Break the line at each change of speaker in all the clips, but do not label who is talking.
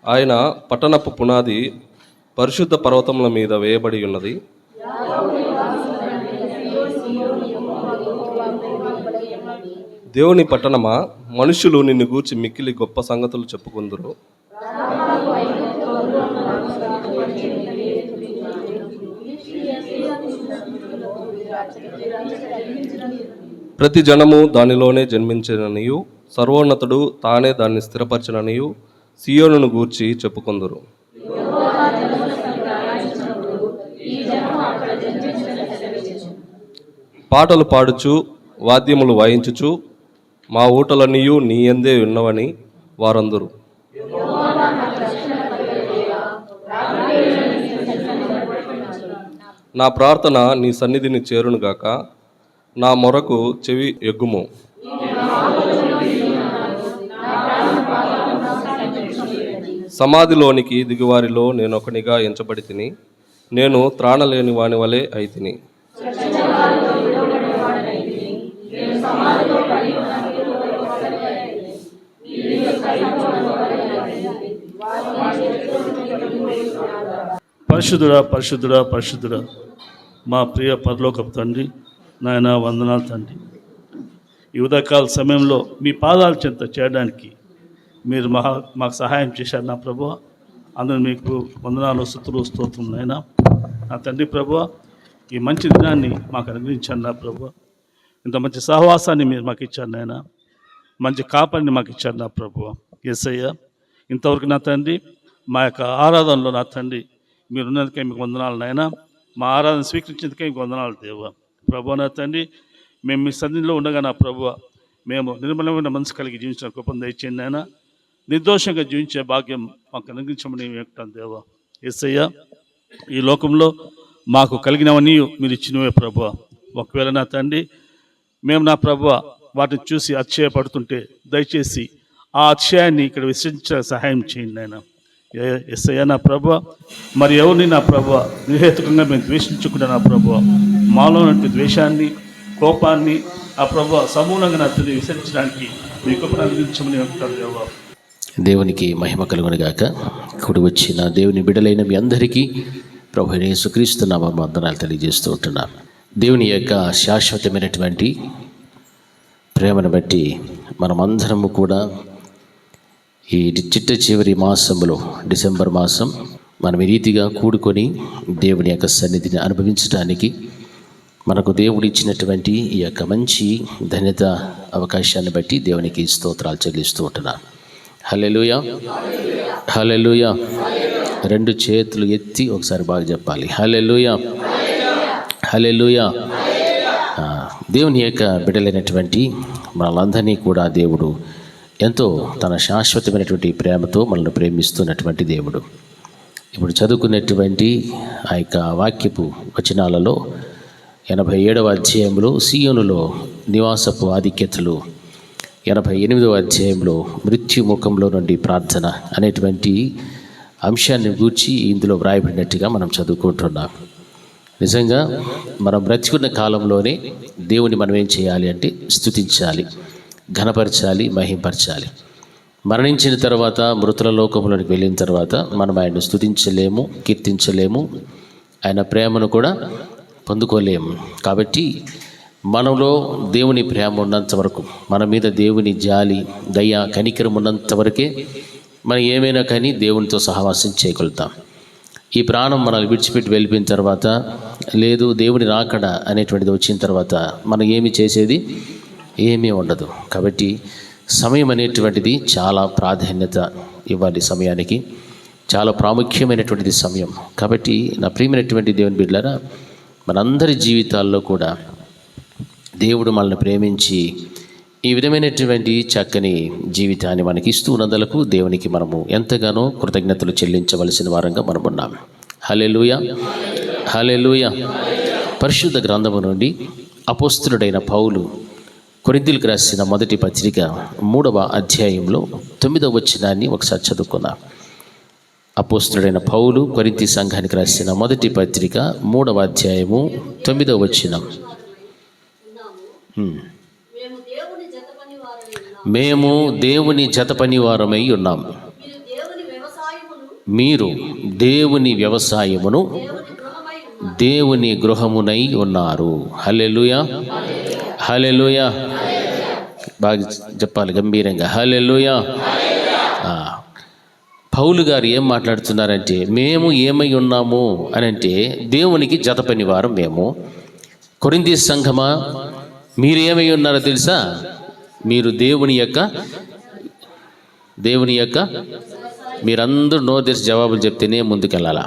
ఆయన పట్టణపు పునాది పరిశుద్ధ పర్వతముల మీద వేయబడి ఉన్నది. దేవుని పట్టణమా, మనుషులు నిన్ను గూర్చి మిక్కిలి గొప్ప సంగతులు చెప్పుకుందురు. ప్రతి జనము దానిలోనే జన్మించిననియు, సర్వోన్నతుడు తానే దాన్ని స్థిరపరచననియు సియోనును గూర్చి చెప్పుకుందురు. పాటలు పాడుచు వాద్యములు వాయించుచు మా ఊటలనియు నీ యందే ఉన్నవని వారందరూ. నా ప్రార్థన నీ సన్నిధిని చేరునుగాక, నా మొరకు చెవి ఎగ్గుము. సమాధిలోనికి దిగువారిలో నేనొకనిగా ఎంచబడి తిని, నేను త్రాణలేని వాని వలె అయితిని.
పరిశుద్ధుడా పరిశుద్ధుడా పరిశుద్ధుడా మా ప్రియ పరలోకపు తండ్రి, నాయన వందనాలు తండ్రి. ఈ ఉదయకాల సమయంలో మీ పాదాల చెంత చేయడానికి మీరు మాకు సహాయం చేశారు నా ప్రభువ. అందులో మీకు వందనాలు, స్తుతులు, స్తోత్రం నాయన. నా తండ్రి ప్రభువ, ఈ మంచి దినాన్ని మాకు అనుగ్రహించాను నా ప్రభువ. ఇంత మంచి సహవాసాన్ని మీరు మాకు ఇచ్చారు నాయన, మంచి కాపరిని మాకు ఇచ్చారు నా ప్రభువ. యేసయ్య, ఇంతవరకు నా తండ్రి మా యొక్క ఆరాధనలో నా తండ్రి మీరు ఉన్నందుకే మీకు వందనాలు నాయన. మా ఆరాధన స్వీకరించేందుకే మీకు వందనాలు దేవ. ప్రభువ నా తండ్రి, మేము మీ సన్నిధిలో ఉండగా నా ప్రభువ, మేము నిర్మలమైన మనసు కలిగి జీవించిన కృపను దయచేయండి నాయన. నిర్దోషంగా జీవించే భాగ్యం మాకు అనుగ్రహించమని చెప్తాను దేవ. యేసయ్య, ఈ లోకంలో మాకు కలిగినవన్నీ మీరు ఇచ్చినవే ప్రభువ. ఒకవేళ నా తండ్రి మేము నా ప్రభువ వాటిని చూసి అతిశయపడుతుంటే దయచేసి ఆ అతిశయాన్ని ఇక్కడ విసరించడానికి సహాయం చేయండి నాయన. యేసయ్య నా ప్రభువ, మరి ఎవరిని నా ప్రభువ నిర్హేతుకంగా మేము ద్వేషించకుండా నా ప్రభువ మాలో ఉన్నటువంటి ద్వేషాన్ని, కోపాన్ని ఆ ప్రభువ సమూలంగా నా తండ్రి విసరించడానికి మీ కృపను అందించమని చెప్తాను దేవ.
దేవునికి మహిమ కలుగునుగాక. కూడి వచ్చిన దేవుని బిడ్డలైన మీ అందరికీ ప్రభు యేసుక్రీస్తు నామమున వందనాలు తెలియజేస్తూ ఉంటున్నాను. దేవుని యొక్క శాశ్వతమైనటువంటి ప్రేమను బట్టి మనమందరము కూడా ఈ చిట్ట చివరి మాసంలో, డిసెంబర్ మాసం, మనం ఈ రీతిగా కూడుకొని దేవుని యొక్క సన్నిధిని అనుభవించడానికి మనకు దేవుడు ఇచ్చినటువంటి ఈ యొక్క మంచి ధన్యత అవకాశాన్ని బట్టి దేవునికి స్తోత్రాలు చెల్లిస్తూ ఉంటున్నాను. హల్లెలూయా, హల్లెలూయా. రెండు చేతులు ఎత్తి ఒకసారి బాగా చెప్పాలి, హల్లెలూయా, హల్లెలూయా. దేవుని యొక్క బిడ్డలైనటువంటి మనలందరినీ కూడా దేవుడు ఎంతో తన శాశ్వతమైనటువంటి ప్రేమతో మనల్ని ప్రేమిస్తున్నటువంటి దేవుడు. ఇప్పుడు చదువుకున్నటువంటి ఆ యొక్క వాక్యపు వచనాలలో 87వ అధ్యాయంలో సియోనులో నివాసపు ఆధిక్యతలు, 88వ అధ్యాయంలో మృత్యుముఖంలో నుండి ప్రార్థన అనేటువంటి అంశాన్ని గూర్చి ఇందులో వ్రాయబడినట్టుగా మనం చదువుకుంటున్నాం. నిజంగా మనం బ్రతికున్న కాలంలోనే దేవుని మనం ఏం చేయాలి అంటే స్తుతించాలి, ఘనపరచాలి, మహింపరచాలి. మరణించిన తర్వాత, మృతుల లోకంలోనికి వెళ్ళిన తర్వాత మనం ఆయన్ని స్తుతించలేము, కీర్తించలేము, ఆయన ప్రేమను కూడా పొందుకోలేము. కాబట్టి మనలో దేవుని ప్రేమ ఉన్నంత వరకు, మన మీద దేవుని జాలి, దయ, కనికరం ఉన్నంత వరకే మనం ఏమైనా కానీ దేవునితో సహవాసం చేయగలుగుతాం. ఈ ప్రాణం మనల్ని విడిచిపెట్టి వెళ్ళిపోయిన తర్వాత, లేదు దేవుని రాకడ అనేటువంటిది వచ్చిన తర్వాత మనం ఏమి చేసేది ఏమీ ఉండదు. కాబట్టి సమయం అనేటువంటిది చాలా ప్రాధాన్యత ఇవ్వాలి. సమయానికి చాలా ప్రాముఖ్యమైనటువంటిది సమయం. కాబట్టి నా ప్రియమైనటువంటి దేవుని బిడ్డలారా, మనందరి జీవితాల్లో కూడా దేవుడు మనల్ని ప్రేమించి ఈ విధమైనటువంటి చక్కని జీవితాన్ని మనకి ఇస్తూ ఉన్నందులకు దేవునికి మనము ఎంతగానో కృతజ్ఞతలు చెల్లించవలసిన వారంగా మనం ఉన్నాము. హల్లెలూయా, హల్లెలూయా. పరిశుద్ధ గ్రంథము నుండి అపోస్తలుడైన పౌలు కొరింథీయులకు రాసిన మొదటి పత్రిక 3వ అధ్యాయంలో 9వ వచనాన్ని ఒకసారి చదువుకుందాం. అపోస్తలుడైన పౌలు కొరింథీ సంఘానికి రాసిన మొదటి పత్రిక 3వ అధ్యాయము 9వ వచనం. మేము దేవుని జత పని వారమై ఉన్నాము. మీరు దేవుని వ్యవసాయమును దేవుని గృహమునై ఉన్నారు. హల్లెలూయా, హల్లెలూయా. బాగా చెప్పాలి గంభీరంగా, హల్లెలూయా. పౌలు గారు ఏం మాట్లాడుతున్నారంటే, మేము ఏమై ఉన్నాము అని అంటే దేవునికి జతపని వారు మేము. కొరింథీ సంఘమా, మీరు ఏమై ఉన్నారో తెలుసా? మీరు దేవుని యొక్క మీరందరూ నో తెరిచి జవాబులు చెప్తేనే ముందుకెళ్ళాలా.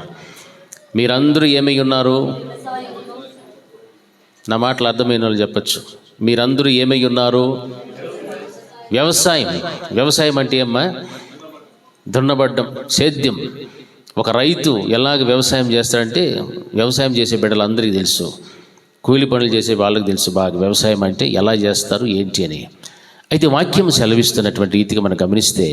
మీరందరూ ఏమై ఉన్నారు? నా మాటలు అర్థమైన వాళ్ళు చెప్పచ్చు. మీరందరూ ఏమై ఉన్నారు? వ్యవసాయం. వ్యవసాయం అంటే ఏమ్మా? దున్నబడ్డం, సేద్యం. ఒక రైతు ఎలాగ వ్యవసాయం చేస్తాడంటే, వ్యవసాయం చేసే బిడ్డలందరికీ తెలుసు, కూలి పనులు చేసే వాళ్ళకి తెలుసు బాగా వ్యవసాయం అంటే ఎలా చేస్తారు ఏంటి అని. అయితే వాక్యం సెలవిస్తున్నటువంటి రీతిగా మనం గమనిస్తే,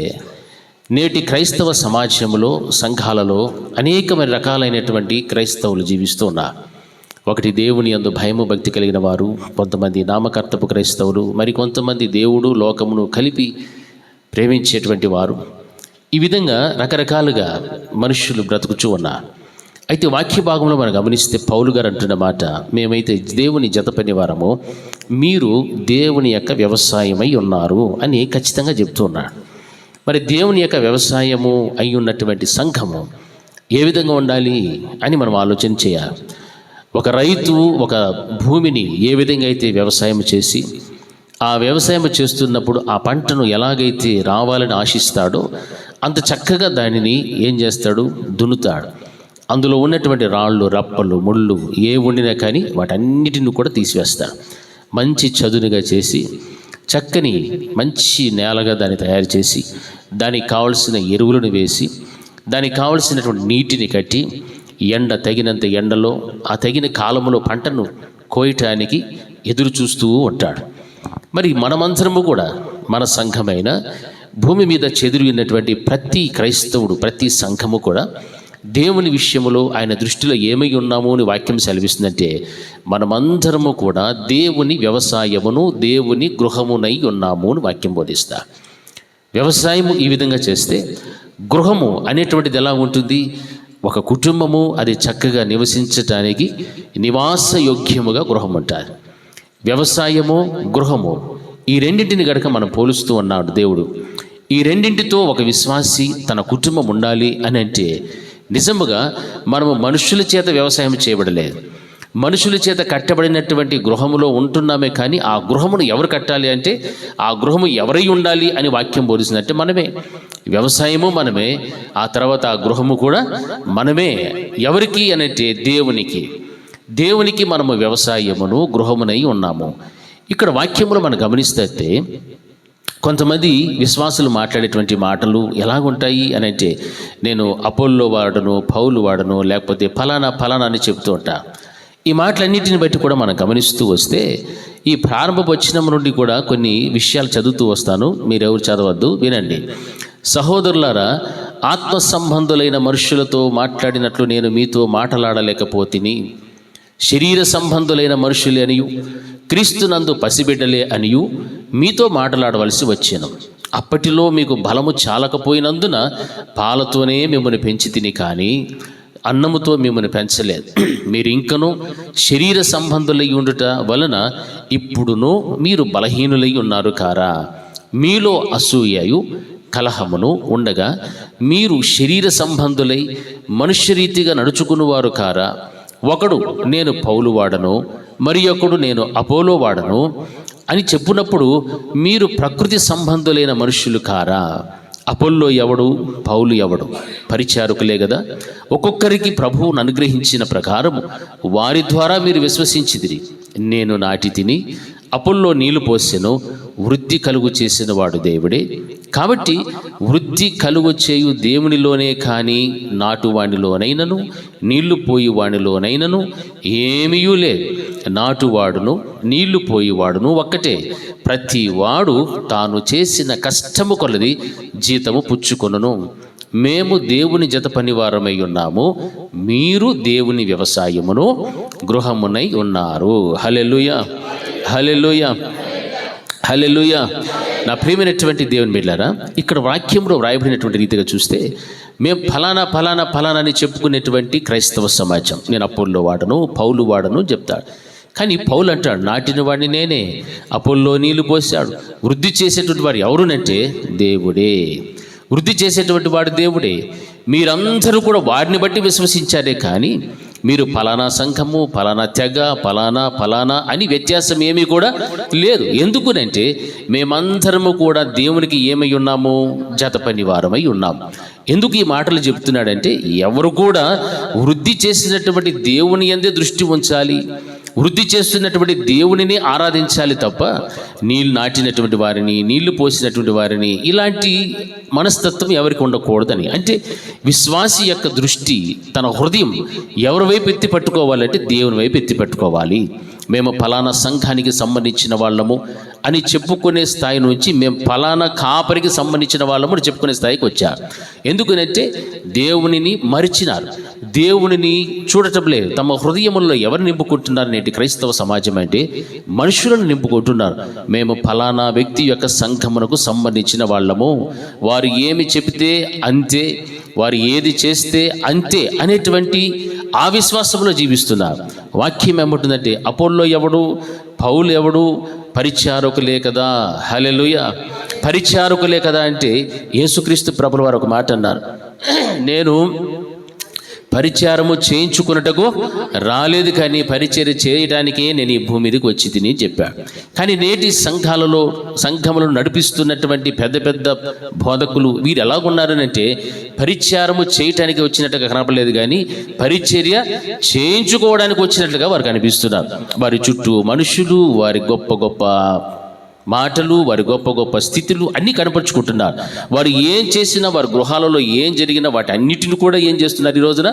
నేటి క్రైస్తవ సమాజంలో, సంఘాలలో అనేకమైన రకాలైనటువంటి క్రైస్తవులు జీవిస్తూ ఉన్నారు. ఒకటి దేవుని యందు భయము భక్తి కలిగిన వారు, కొంతమంది నామకర్తపు క్రైస్తవులు, మరి కొంతమంది దేవుడు లోకమును కలిపి ప్రేమించేటువంటి వారు. ఈ విధంగా రకరకాలుగా మనుషులు బ్రతుకుచూ ఉన్నారు. అయితే వాక్య భాగంలో మనం గమనిస్తే పౌలు గారు అంటున్న మాట, మేమైతే దేవుని జతపని వారము, మీరు దేవుని యొక్క వ్యవసాయమై ఉన్నారు అని ఖచ్చితంగా చెప్తూ ఉన్నాడు. మరి దేవుని యొక్క వ్యవసాయము అయి ఉన్నటువంటి సంఘము ఏ విధంగా ఉండాలి అని మనం ఆలోచన చేయాలి. ఒక రైతు ఒక భూమిని ఏ విధంగా అయితే వ్యవసాయం చేసి, ఆ వ్యవసాయం చేస్తున్నప్పుడు ఆ పంటను ఎలాగైతే రావాలని ఆశిస్తాడో అంత చక్కగా దానిని ఏం చేస్తాడు? దున్నుతాడు. అందులో ఉన్నటువంటి రాళ్ళు, రప్పలు, ముళ్ళు ఏ ఉండినా కానీ వాటన్నిటిని కూడా తీసివేస్తాడు. మంచి చదునుగా చేసి, చక్కని మంచి నేలగా దాన్ని తయారు చేసి, దానికి కావలసిన ఎరువులను వేసి, దానికి కావలసినటువంటి నీటిని కట్టి, ఎండ తగినంత ఎండలో ఆ తగిన కాలంలో పంటను కోయటానికి ఎదురు చూస్తూ ఉంటాడు. మరి మనమందరము కూడా, మన సంఘమైన భూమి మీద చెదిరినటువంటి ప్రతి క్రైస్తవుడు, ప్రతి సంఘము కూడా దేవుని విషయంలో ఆయన దృష్టిలో ఏమై ఉన్నాము అని వాక్యం సెలవిస్తుందంటే, మనమందరము కూడా దేవుని వ్యవసాయమును దేవుని గృహమునై ఉన్నాము అని వాక్యం బోధిస్తా. వ్యవసాయము ఈ విధంగా చేస్తే, గృహము అనేటువంటిది ఎలా ఉంటుంది? ఒక కుటుంబము అది చక్కగా నివసించటానికి నివాసయోగ్యముగా గృహం ఉంటుంది. వ్యవసాయము, గృహము ఈ రెండింటిని గనక మనం పోలుస్తూ ఉన్నాడు దేవుడు. ఈ రెండింటితో ఒక విశ్వాసి తన కుటుంబం ఉండాలి అని అంటే, నిజముగా మనము మనుషుల చేత వ్యవసాయం చేయబడలేదు, మనుషుల చేత కట్టబడినటువంటి గృహములో ఉంటున్నామే. కానీ ఆ గృహమును ఎవరు కట్టాలి అంటే, ఆ గృహము ఎవరై ఉండాలి అని వాక్యం బోధించినట్టే మనమే. వ్యవసాయము మనమే, ఆ తర్వాత ఆ గృహము కూడా మనమే. ఎవరికి అనంటే దేవునికి. దేవునికి మనము వ్యవసాయమును గృహమునై ఉన్నాము. ఇక్కడ వాక్యములో మనం గమనిస్తే, కొంతమంది విశ్వాసులు మాట్లాడేటువంటి మాటలు ఎలాగుంటాయి అని అంటే, నేను అపోల్లో వాడను, పౌలు వాడను, లేకపోతే ఫలానా ఫలానా అని చెప్తూ ఉంటా. ఈ మాటలన్నిటిని బట్టి కూడా మనం గమనిస్తూ వస్తే, ఈ ప్రారంభ వచనం నుండి కూడా కొన్ని విషయాలు చదువుతూ వస్తాను, మీరెవరు చదవద్దు, వినండి. సహోదరులారా, ఆత్మ సంబంధులైన మనుషులతో మాట్లాడినట్లు నేను మీతో మాట్లాడలేకపోతిని. శరీర సంబంధులైన మనుషులే అనియు, క్రీస్తునందు పసిబిడ్డలే అనియు మీతో మాట్లాడవలసి వచ్చాను. అప్పటిలో మీకు బలము చాలకపోయినందున పాలతోనే మిమ్మల్ని పెంచి తిని, కానీ అన్నముతో మిమ్మల్ని పెంచలేదు. మీరు ఇంకనూ శరీర సంబంధులై ఉండుట వలన ఇప్పుడునూ మీరు బలహీనులై ఉన్నారు కారా? మీలో అసూయయు కలహమును ఉండగా మీరు శరీర సంబంధులై మనుష్యరీతిగా నడుచుకునేవారు కారా? ఒకడు నేను పౌలు వాడను, మరి ఒకడు నేను అపోలో వాడను అని చెప్పునప్పుడు మీరు ప్రకృతి సంబంధులైన మనుష్యులు కారా? అపోల్లో ఎవడు, పౌలు ఎవడు? పరిచారకులే కదా. ఒక్కొక్కరికి ప్రభువును అనుగ్రహించిన ప్రకారం వారి ద్వారా మీరు విశ్వసించిదిరి. నేను నాటి తిని, అపోల్లో నీళ్లు పోసెను, వృద్ధి కలుగు చేసిన వాడు దేవుడే. కాబట్టి వృద్ధి కలుగు చేయు దేవునిలోనే కానీ నాటువానిలోనైనను నీళ్లు పోయి వానిలోనైనను ఏమీయూ లేదు. నాటువాడును నీళ్లు పోయివాడును ఒక్కటే. ప్రతి వాడు తాను చేసిన కష్టము కొలది జీతము పుచ్చుకొనును. మేము దేవుని జత పనివారమై ఉన్నాము, మీరు దేవుని వ్యవసాయమును గృహమునై ఉన్నారు. హల్లెలూయా, హల్లెలూయా, హల్లెలూయా. నా ప్రియమైనటువంటి దేవుని బిడ్డలారా, ఇక్కడ వాక్యంలో వ్రాయబడినటువంటి రీతిగా చూస్తే మేము ఫలానా ఫలానా ఫలానా అని చెప్పుకునేటువంటి క్రైస్తవ సమాజం. నేను అపోల్లో వాడను, పౌలు వాడను చెప్తాడు. కానీ పౌలు అంటాడు, నాటిన వాడిని నేనే, అపోల్లో నీళ్లు పోసాడు. వృద్ధి చేసేటువంటి వాడు ఎవరునంటే దేవుడే. వృద్ధి చేసేటువంటి వాడు దేవుడే. మీరందరూ కూడా వాడిని బట్టి విశ్వసించారే కానీ మీరు ఫలానా సంఘము, ఫలానా తెగ, ఫలానా అని వ్యత్యాసం ఏమీ కూడా లేదు. ఎందుకునంటే మేమందరము కూడా దేవునికి ఏమై ఉన్నాము? జత పని వారమై ఉన్నాము. ఎందుకు ఈ మాటలు చెప్తున్నాడంటే ఎవరు కూడా వృద్ధి చేసినటువంటి దేవుని యందే దృష్టి ఉంచాలి, వృద్ధి చేస్తున్నటువంటి దేవునిని ఆరాధించాలి తప్ప నీళ్ళు నాటినటువంటి వారిని, నీళ్లు పోసినటువంటి వారిని ఇలాంటి మనస్తత్వం ఎవరికి ఉండకూడదని. అంటే విశ్వాసి యొక్క దృష్టి, తన హృదయం ఎవరి వైపు ఎత్తి పట్టుకోవాలంటే దేవుని వైపు ఎత్తి పట్టుకోవాలి. మేము ఫలానా సంఘానికి సంబంధించిన వాళ్ళము అని చెప్పుకునే స్థాయి నుంచి మేము ఫలానా కాపరికి సంబంధించిన వాళ్ళము అని చెప్పుకునే స్థాయికి వచ్చారు. ఎందుకనంటే దేవునిని మరిచినారు, దేవునిని చూడటం లేదు. తమ హృదయముల్లో ఎవరు నింపుకుంటున్నారు నేటి క్రైస్తవ సమాజం అంటే మనుషులను నింపుకుంటున్నారు. మేము ఫలానా వ్యక్తి యొక్క సంఘమునకు సంబంధించిన వాళ్ళము, వారు ఏమి చెబితే అంతే, వారు ఏది చేస్తే అంతే అనేటువంటి ఆ విశ్వాసంలో జీవిస్తున్నారు. వాక్యం ఏమంటుందంటే అపోల్లో ఎవడు, పౌలు ఎవడు? పరిచారకులే కదా. హల్లెలూయా. పరిచారకులే కదా అంటే యేసుక్రీస్తు ప్రభుల వారు ఒక మాట అన్నారు, నేను పరిచారము చేయించుకున్నటకు రాలేదు కానీ పరిచర్య చేయడానికే నేను ఈ భూమి మీదకి వచ్చి తిని చెప్పాడు. కానీ నేటి సంఘములను నడిపిస్తున్నటువంటి పెద్ద పెద్ద బోధకులు వీరు ఎలాగున్నారనంటే పరిచారము చేయటానికి వచ్చినట్టుగా కనపడలేదు కానీ పరిచర్య చేయించుకోవడానికి వచ్చినట్లుగా వారు కనిపిస్తున్నారు. వారి చుట్టూ మనుషులు, వారి గొప్ప గొప్ప మాటలు, వారి గొప్ప గొప్ప స్థితులు అన్నీ కనపరుచుకుంటున్నారు. వారు ఏం చేసినా, వారి గృహాలలో ఏం జరిగినా వాటి అన్నిటిని కూడా ఏం చేస్తున్నారు? ఈ రోజున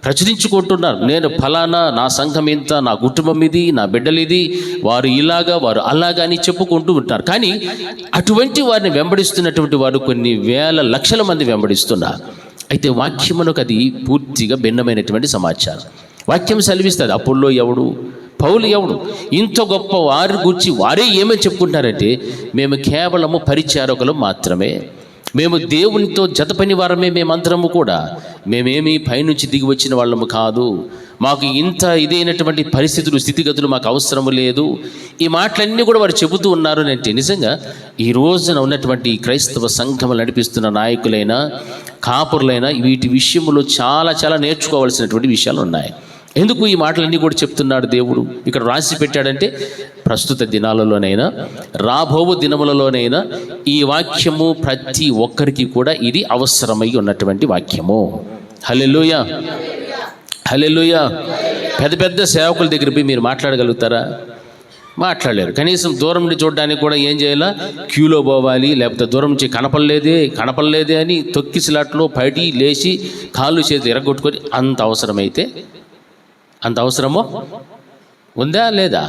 ప్రచురించుకుంటున్నారు. నేను ఫలానా, నా సంఘం ఇంత, నా కుటుంబం ఇది, నా బిడ్డలు ఇది, వారు ఇలాగా, వారు అలాగా అని చెప్పుకుంటూ ఉంటారు. కానీ అటువంటి వారిని వెంబడిస్తున్నటువంటి వారు కొన్ని వేల లక్షల మంది వెంబడిస్తున్నారు. అయితే వాక్యమునకు అది పూర్తిగా భిన్నమైనటువంటి సమాచారం. వాక్యం సెలవిస్తుంది అపోల్లో ఎవడు, పౌలు ఎవడు? ఇంత గొప్ప వారి గురించి వారే ఏమని చెప్పుకుంటారంటే మేము కేవలము పరిచారకులు మాత్రమే, మేము దేవునితో జత పని వారమే, మేమందరము కూడా, మేమేమి పైనుంచి దిగి వచ్చిన వాళ్ళము కాదు, మాకు ఇంత ఇదైనటువంటి పరిస్థితులు, స్థితిగతులు మాకు అవసరము లేదు. ఈ మాటలన్నీ కూడా వారు చెబుతూ ఉన్నారు అంటే నిజంగా ఈ రోజున ఉన్నటువంటి క్రైస్తవ సంఘములు నడిపిస్తున్న నాయకులైనా, కాపురులైనా వీటి విషయంలో చాలా చాలా నేర్చుకోవాల్సినటువంటి విషయాలు ఉన్నాయి. ఎందుకు ఈ మాటలన్నీ కూడా చెప్తున్నాడు దేవుడు? ఇక్కడ రాసి పెట్టాడంటే ప్రస్తుత దినాలలోనైనా, రాబోవు దినములలోనైనా ఈ వాక్యము ప్రతి ఒక్కరికి కూడా ఇది అవసరమై ఉన్నటువంటి వాక్యము. హల్లెలూయా, హల్లెలూయా. పెద్ద పెద్ద సేవకుల దగ్గర పోయి మీరు మాట్లాడగలుగుతారా? మాట్లాడలేరు. కనీసం దూరం నుండి చూడడానికి కూడా ఏం చేయాలా? క్యూలో పోవాలి, లేకపోతే దూరం నుంచి కనపడలేదే అని తొక్కిసలాట్లో పడి లేచి కాళ్ళు చేతి ఎరగొట్టుకొని అంత అవసరమైతే, అంత అవసరమో ఉందా లేదా?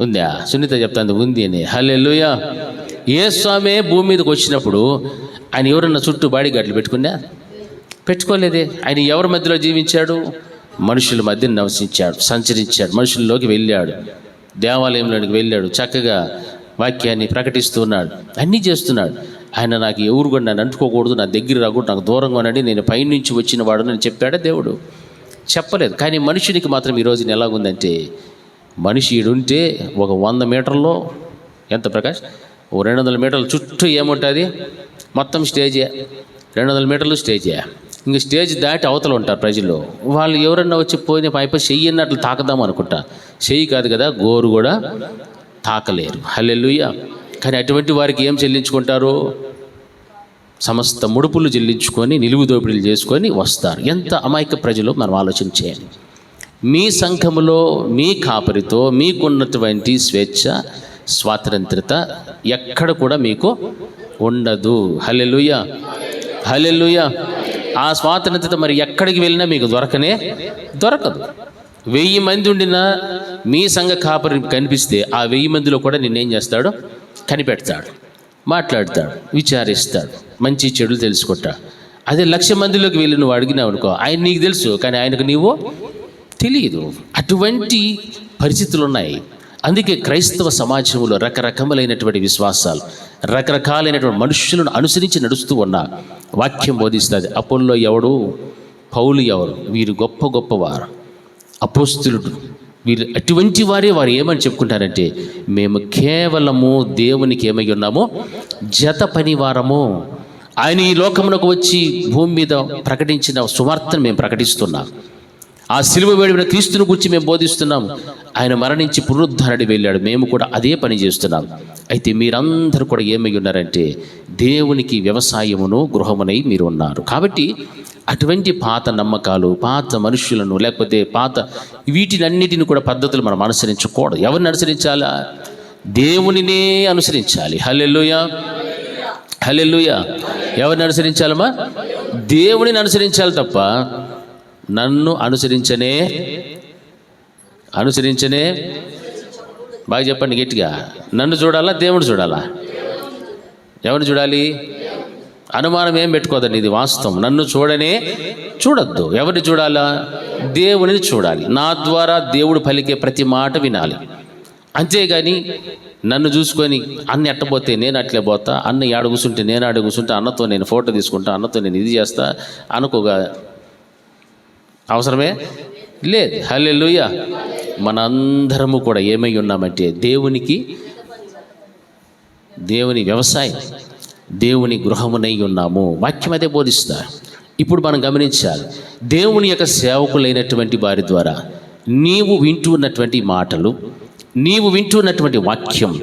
ఉందా? సునీత చెప్తాను ఉంది అని. హల్లెలూయా. యేసుస్వామి భూమి మీదకి వచ్చినప్పుడు ఆయన ఎవరన్నా చుట్టూ బాడీ గార్డులు పెట్టుకోలేదే. ఆయన ఎవరి మధ్యలో జీవించాడు? మనుషుల మధ్య నివసించాడు, సంచరించాడు, మనుషుల్లోకి వెళ్ళాడు, దేవాలయంలోనికి వెళ్ళాడు, చక్కగా వాక్యాన్ని ప్రకటిస్తున్నాడు, అన్నీ చేస్తున్నాడు. ఆయన నాకు ఎవరు కూడా నన్ను అంటుకోకూడదు, నా దగ్గర రాకూడదు, నాకు దూరంగా ఉండండి, నేను పైనుంచి వచ్చిన వాడు అని చెప్పాడా దేవుడు? చెప్పలేదు. కానీ మనుషునికి మాత్రం ఈరోజు ఎలాగుందంటే మనిషి ఈడుంటే ఒక 100 మీటర్లో ఎంత ప్రకాష్, ఓ 200 మీటర్ల చుట్టూ ఏముంటుంది? మొత్తం స్టేజే, 200 మీటర్లు స్టేజే. ఇంక స్టేజ్ దాటి అవతల ఉంటారు ప్రజలు. వాళ్ళు ఎవరన్నా వచ్చి పోయిన పైపై చెయ్యి అన్నట్లు తాకదాం అనుకుంటా. చెయ్యి కాదు కదా, గోరు కూడా తాకలేరు. హల్లెలూయా. కానీ అటువంటి వారికి ఏం చెల్లించుకుంటారు? సమస్త ముడుపులు చెల్లించుకొని నిలువు దోపిడీలు చేసుకొని వస్తారు. ఎంత అమాయక ప్రజలు మనం ఆలోచన చేయాలి. మీ సంఘములో మీ కాపరితో మీకున్నటువంటి స్వేచ్ఛ, స్వాతంత్రత ఎక్కడ కూడా మీకు ఉండదు. హల్లెలూయా, హల్లెలూయా. ఆ స్వాతంత్రత మరి ఎక్కడికి వెళ్ళినా మీకు దొరకదు. 1000 మంది ఉండినా మీ సంఘ కాపరి కనిపిస్తే ఆ 1000 మందిలో కూడా నిన్నేం చేస్తాడు? కనిపెడతాడు, మాట్లాడతాడు, విచారిస్తాడు, మంచి చెడులు తెలుసుకుంటాడు. అదే 1,00,000 మందిలోకి వెళ్ళి నువ్వు అడిగినావు అనుకో, ఆయన నీకు తెలుసు కానీ ఆయనకు నీవు తెలియదు. అటువంటి పరిస్థితులు ఉన్నాయి. అందుకే క్రైస్తవ సమాజంలో రకరకములైనటువంటి విశ్వాసాలు, రకరకాలైనటువంటి మనుషులను అనుసరించి నడుస్తూ ఉన్నారు. వాక్యం బోధిస్తుంది. అపోల్లో ఎవడు, పౌలు ఎవరు, వీరు గొప్ప గొప్పవారు, అపోస్తులుడు, వీరు అటువంటి వారు ఏమని చెప్పుకుంటారంటే, మేము కేవలము దేవునికి ఏమై ఉన్నామో జత పనివారము. ఆయన ఈ లోకమునకు వచ్చి భూమి మీద ప్రకటించిన సువార్తను మేము ప్రకటిస్తున్నాం. ఆ సిలువ వేడిన క్రీస్తుని గురించి మేము బోధిస్తున్నాం. ఆయన మరణించి పునరుద్ధరణి వెళ్ళాడు, మేము కూడా అదే పని చేస్తున్నాం. అయితే మీరందరూ కూడా ఏమై ఉన్నారంటే దేవునికి వ్యవసాయమును గృహమునై మీరు ఉన్నారు. కాబట్టి అటువంటి పాత నమ్మకాలు, పాత మనుషులను, లేకపోతే పాత వీటినన్నిటిని కూడా పద్ధతులు మనం అనుసరించకూడదు. ఎవరిని అనుసరించాలా? దేవునినే అనుసరించాలి. హల్లెలూయా, హల్లెలూయా. ఎవరిని అనుసరించాలమ్మా? దేవునిని అనుసరించాలి తప్ప నన్ను అనుసరించనే బాగా చెప్పండి గట్టిగా. నన్ను చూడాలా, దేవుడు చూడాలా? ఎవరిని చూడాలి? అనుమానం ఏం పెట్టుకోదండి, ఇది వాస్తవం. నన్ను చూడొద్దు. ఎవరిని చూడాలా? దేవునిని చూడాలి. నా ద్వారా దేవుడు పలికే ప్రతి మాట వినాలి. అంతేగాని నన్ను చూసుకొని అన్న ఎట్టబోతే నేను అట్లే పోతా, అన్న ఆడ కూర్చుంటే నేను ఆడ కూర్చుంటా, అన్నతో నేను ఫోటో తీసుకుంటా, అన్నతో నేను ఇది చేస్తా అనుకోగా అవసరమే లేదు. హల్లెలూయా. మనందరము కూడా ఏమై ఉన్నామంటే దేవుని వ్యవసాయం, దేవుని గృహమునై ఉన్నాము. వాక్యం అదే బోధిస్తా. ఇప్పుడు మనం గమనించాలి, దేవుని యొక్క సేవకులైనటువంటి వారి ద్వారా నీవు వింటున్నటువంటి మాటలు, నీవు వింటున్నటువంటి వాక్యం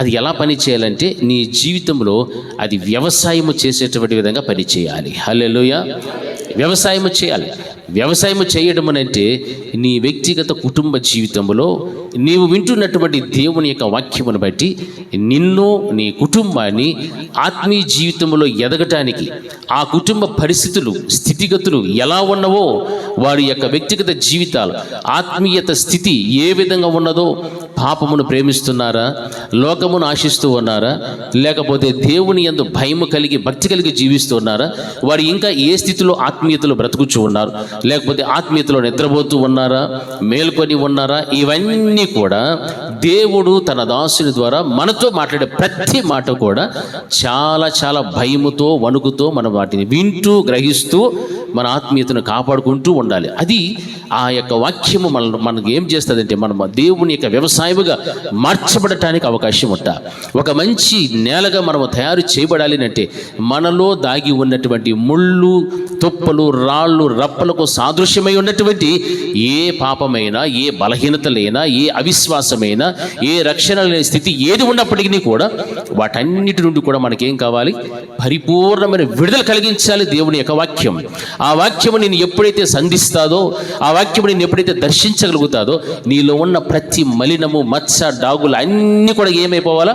అది ఎలా పని చేయాలంటే నీ జీవితంలో అది వ్యవసాయము చేసేటువంటి విధంగా పనిచేయాలి. హల్లెలూయా. వ్యవసాయము చేయాలి. వ్యవసాయము చేయడం అంటే నీ వ్యక్తిగత కుటుంబ జీవితంలో నీవు వింటున్నటువంటి దేవుని యొక్క వాక్యమును బట్టి నిన్ను, నీ కుటుంబాన్ని ఆత్మీయ జీవితంలో ఎదగటానికి, ఆ కుటుంబ పరిస్థితులు, స్థితిగతులు ఎలా ఉన్నవో, వారి యొక్క వ్యక్తిగత జీవితాలు, ఆత్మీయత స్థితి ఏ విధంగా ఉన్నదో, పాపమును ప్రేమిస్తున్నారా, లోకమును ఆశిస్తూ ఉన్నారా, లేకపోతే దేవుని యందు భయము కలిగి భక్తి కలిగి జీవిస్తూ ఉన్నారా, వారు ఇంకా ఏ స్థితిలో ఆత్మీయతలో బ్రతుకుచూ ఉన్నారు, లేకపోతే ఆత్మీయతలో నిద్రపోతూ ఉన్నారా, మేల్కొని ఉన్నారా, ఇవన్నీ కూడా దేవుడు తన దాసుని ద్వారా మనతో మాట్లాడే ప్రతి మాట కూడా చాలా చాలా భయముతో, వణుకుతో మనం వాటిని వింటూ గ్రహిస్తూ మన ఆత్మీయతను కాపాడుకుంటూ ఉండాలి. అది ఆ యొక్క వాక్యము మనకు ఏం చేస్తుందంటే మనం దేవుని యొక్క వ్యవసాయముగా మార్చబడటానికి అవకాశం ఉంటా. ఒక మంచి నేలగా మనము తయారు చేయబడాలి అంటే మనలో దాగి ఉన్నటువంటి ముళ్ళు, తుప్పలు, రాళ్ళు, రప్పలకు సాదృశ్యమై ఉన్నటువంటి ఏ పాపమైనా, ఏ బలహీనతలైనా, ఏ అవిశ్వాసమైనా, ఏ రక్షణ లేని స్థితి ఏది ఉన్నప్పటికీ కూడా వాటన్నిటి నుండి కూడా మనకేం కావాలి? పరిపూర్ణమైన విడుదల కలిగించాలి దేవుని యొక్క వాక్యం. ఆ వాక్యము నేను ఎప్పుడైతే సంధిస్తాదో, ఆ వాక్యము నేను ఎప్పుడైతే దర్శించగలుగుతాదో, నీలో ఉన్న ప్రతి మలినము, మచ్చ, డాగులు అన్నీ కూడా ఏమైపోవాలా?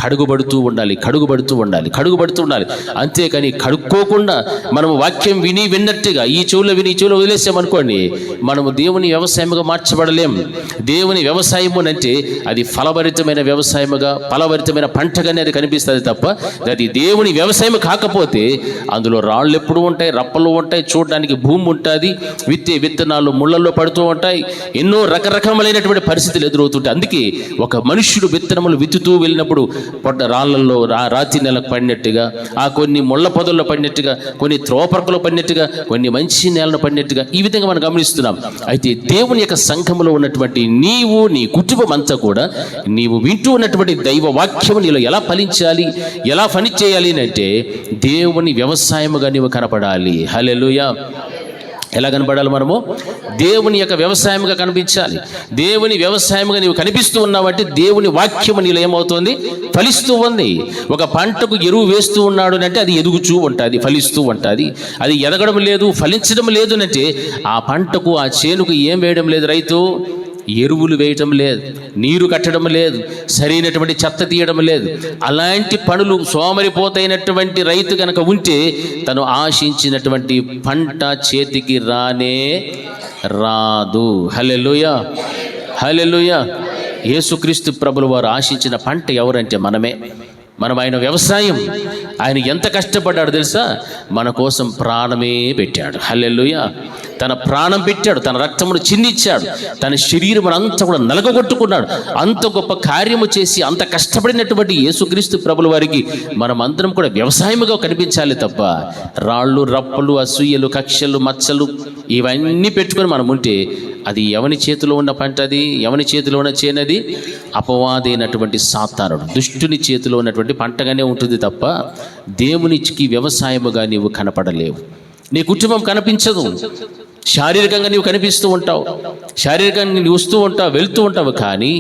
కడుగుబడుతూ ఉండాలి. అంతేకాని కడుక్కోకుండా మనము వాక్యం విన్నట్టుగా ఈ చెవులో వదిలేసామనుకోండి, మనము దేవుని వ్యవసాయముగా మార్చబడలేం. దేవుని వ్యవసాయము అంటే అది ఫలభరితమైన వ్యవసాయముగా, ఫలభరితమైన పంటగానే అది కనిపిస్తుంది తప్ప అది దేవుని వ్యవసాయం కాకపోతే అందులో రాళ్ళు ఎప్పుడు ఉంటాయి, రప్పలు ఉంటాయి, చూడడానికి భూమి ఉంటుంది, విత్తనాలు ముళ్ళల్లో పడుతూ ఉంటాయి, ఎన్నో రకరకములైనటువంటి పరిస్థితులు ఎదురవుతుంటాయి. అందుకే ఒక మనుష్యుడు విత్తనములు విత్తుతూ వెళ్ళినప్పుడు రాళ్ళల్లో, రాతి నెలకు పడినట్టుగా, ఆ కొన్ని ముళ్ళ పొదల్లో పడినట్టుగా, కొన్ని త్రోపరకలో పడినట్టుగా, కొన్ని మంచి నేలను పడినట్టుగా, ఈ విధంగా మనం గమనిస్తున్నాం. అయితే దేవుని యొక్క సంఘములో ఉన్నటువంటి నీవు, నీ కుటుంబం అంతా కూడా నీవు వింటూ ఉన్నటువంటి దైవ వాక్యము నీలో ఎలా ఫలించాలి, ఎలా పని చేయాలి అంటే దేవుని వ్యవసాయముగా నీవు కనపడాలి. హల్లెలూయా. ఎలా కనపడాలి? మనము దేవుని యొక్క వ్యవసాయముగా కనిపించాలి. దేవుని వ్యవసాయముగా నీవు కనిపిస్తూ ఉన్నావంటే దేవుని వాక్యము నీలో ఏమవుతుంది? ఫలిస్తూ ఉంది. ఒక పంటకు ఎరువు వేస్తూ ఉన్నాడు అంటే అది ఎదుగుచూ ఉంటుంది, ఫలిస్తూ ఉంటుంది. అది ఎదగడం లేదు, ఫలించడం లేదు అంటే ఆ పంటకు, ఆ చేనుకు ఏం వేయడం లేదు రైతు? ఎరువులు వేయటం లేదు, నీరు కట్టడం లేదు, సరైనటువంటి చెత్త తీయడం లేదు. అలాంటి పనులు సోమరిపోతైనటువంటి రైతు కనుక ఉంటే తను ఆశించినటువంటి పంట చేతికి రాదు. హల్లెలూయా, హల్లెలూయా. యేసుక్రీస్తు ప్రభుల వారు ఆశించిన పంట ఎవరంటే మనమే. మనం ఆయన వ్యవసాయం. ఆయన ఎంత కష్టపడ్డాడు తెలుసా? మన కోసం ప్రాణమే పెట్టాడు. హల్లెలూయా. తన ప్రాణం పెట్టాడు, తన రక్తమును చిందించాడు, తన శరీరం అంతా కూడా నలగొట్టుకున్నాడు. అంత గొప్ప కార్యము చేసి అంత కష్టపడినటువంటి యేసుక్రీస్తు ప్రభుల వారికి మనం అందరం కూడా వ్యవసాయముగా కనిపించాలి తప్ప రాళ్ళు, రప్పలు, అసూయలు, కక్షలు, మచ్చలు ఇవన్నీ పెట్టుకొని మనం ఉంటే అది ఎవని చేతిలో ఉన్న పంట, అది ఎవని చేతిలో ఉన్న చేనది? అపవాదైనటువంటి సాతానుడు, దుష్టుని చేతిలో ఉన్నటువంటి పంటగానే ఉంటుంది తప్ప దేవునికి వ్యవసాయముగా నీవు కనపడలేవు. నీ కుటుంబం కనిపించదు. శారీరకంగా నీవు కనిపిస్తూ ఉంటావు, శారీరకంగా నీవు వస్తూ ఉంటావు, వెళ్తూ ఉంటావు. కానీ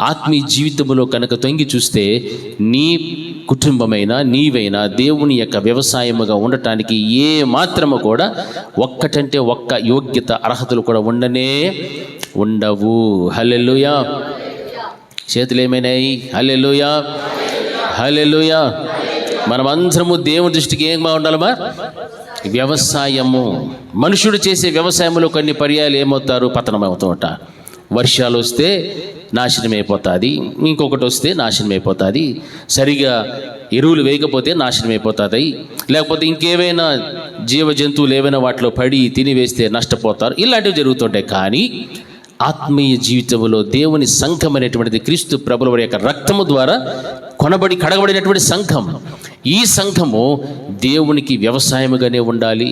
ఆత్మీయ జీవితంలో కనుక తొంగి చూస్తే నీ కుటుంబమైనా నీవైనా దేవుని యొక్క వ్యవసాయముగా ఉండటానికి ఏ మాత్రము కూడా ఒక్కటంటే ఒక్క యోగ్యత, అర్హతలు కూడా ఉండవు. హల్లెలూయా. చేతులు ఏమైనాయి? హల్లెలూయా, హల్లెలూయా. మనమందరము దేవుని దృష్టికి ఏం బాగుండాలమ్మా? వ్యవసాయము. మనుషుడు చేసే వ్యవసాయంలో కొన్ని పర్యాలు ఏమవుతారు? పతనమవుతూ ఉంటారు. వర్షాలు వస్తే నాశనం అయిపోతుంది, ఇంకొకటి వస్తే నాశనం అయిపోతుంది, సరిగా ఎరువులు వేయకపోతే నాశనం అయిపోతుంది, లేకపోతే ఇంకేవైనా జీవ జంతువులు ఏవైనా వాటిలో పడి తినివేస్తే నష్టపోతారు. ఇలాంటివి జరుగుతుంటాయి. కానీ ఆత్మీయ జీవితంలో దేవుని సంఘం అనేటువంటిది క్రీస్తు ప్రభుల వారి యొక్క రక్తము ద్వారా కొనబడి కడగబడినటువంటి సంఘం. ఈ సంఘము దేవునికి వ్యవసాయముగానే ఉండాలి,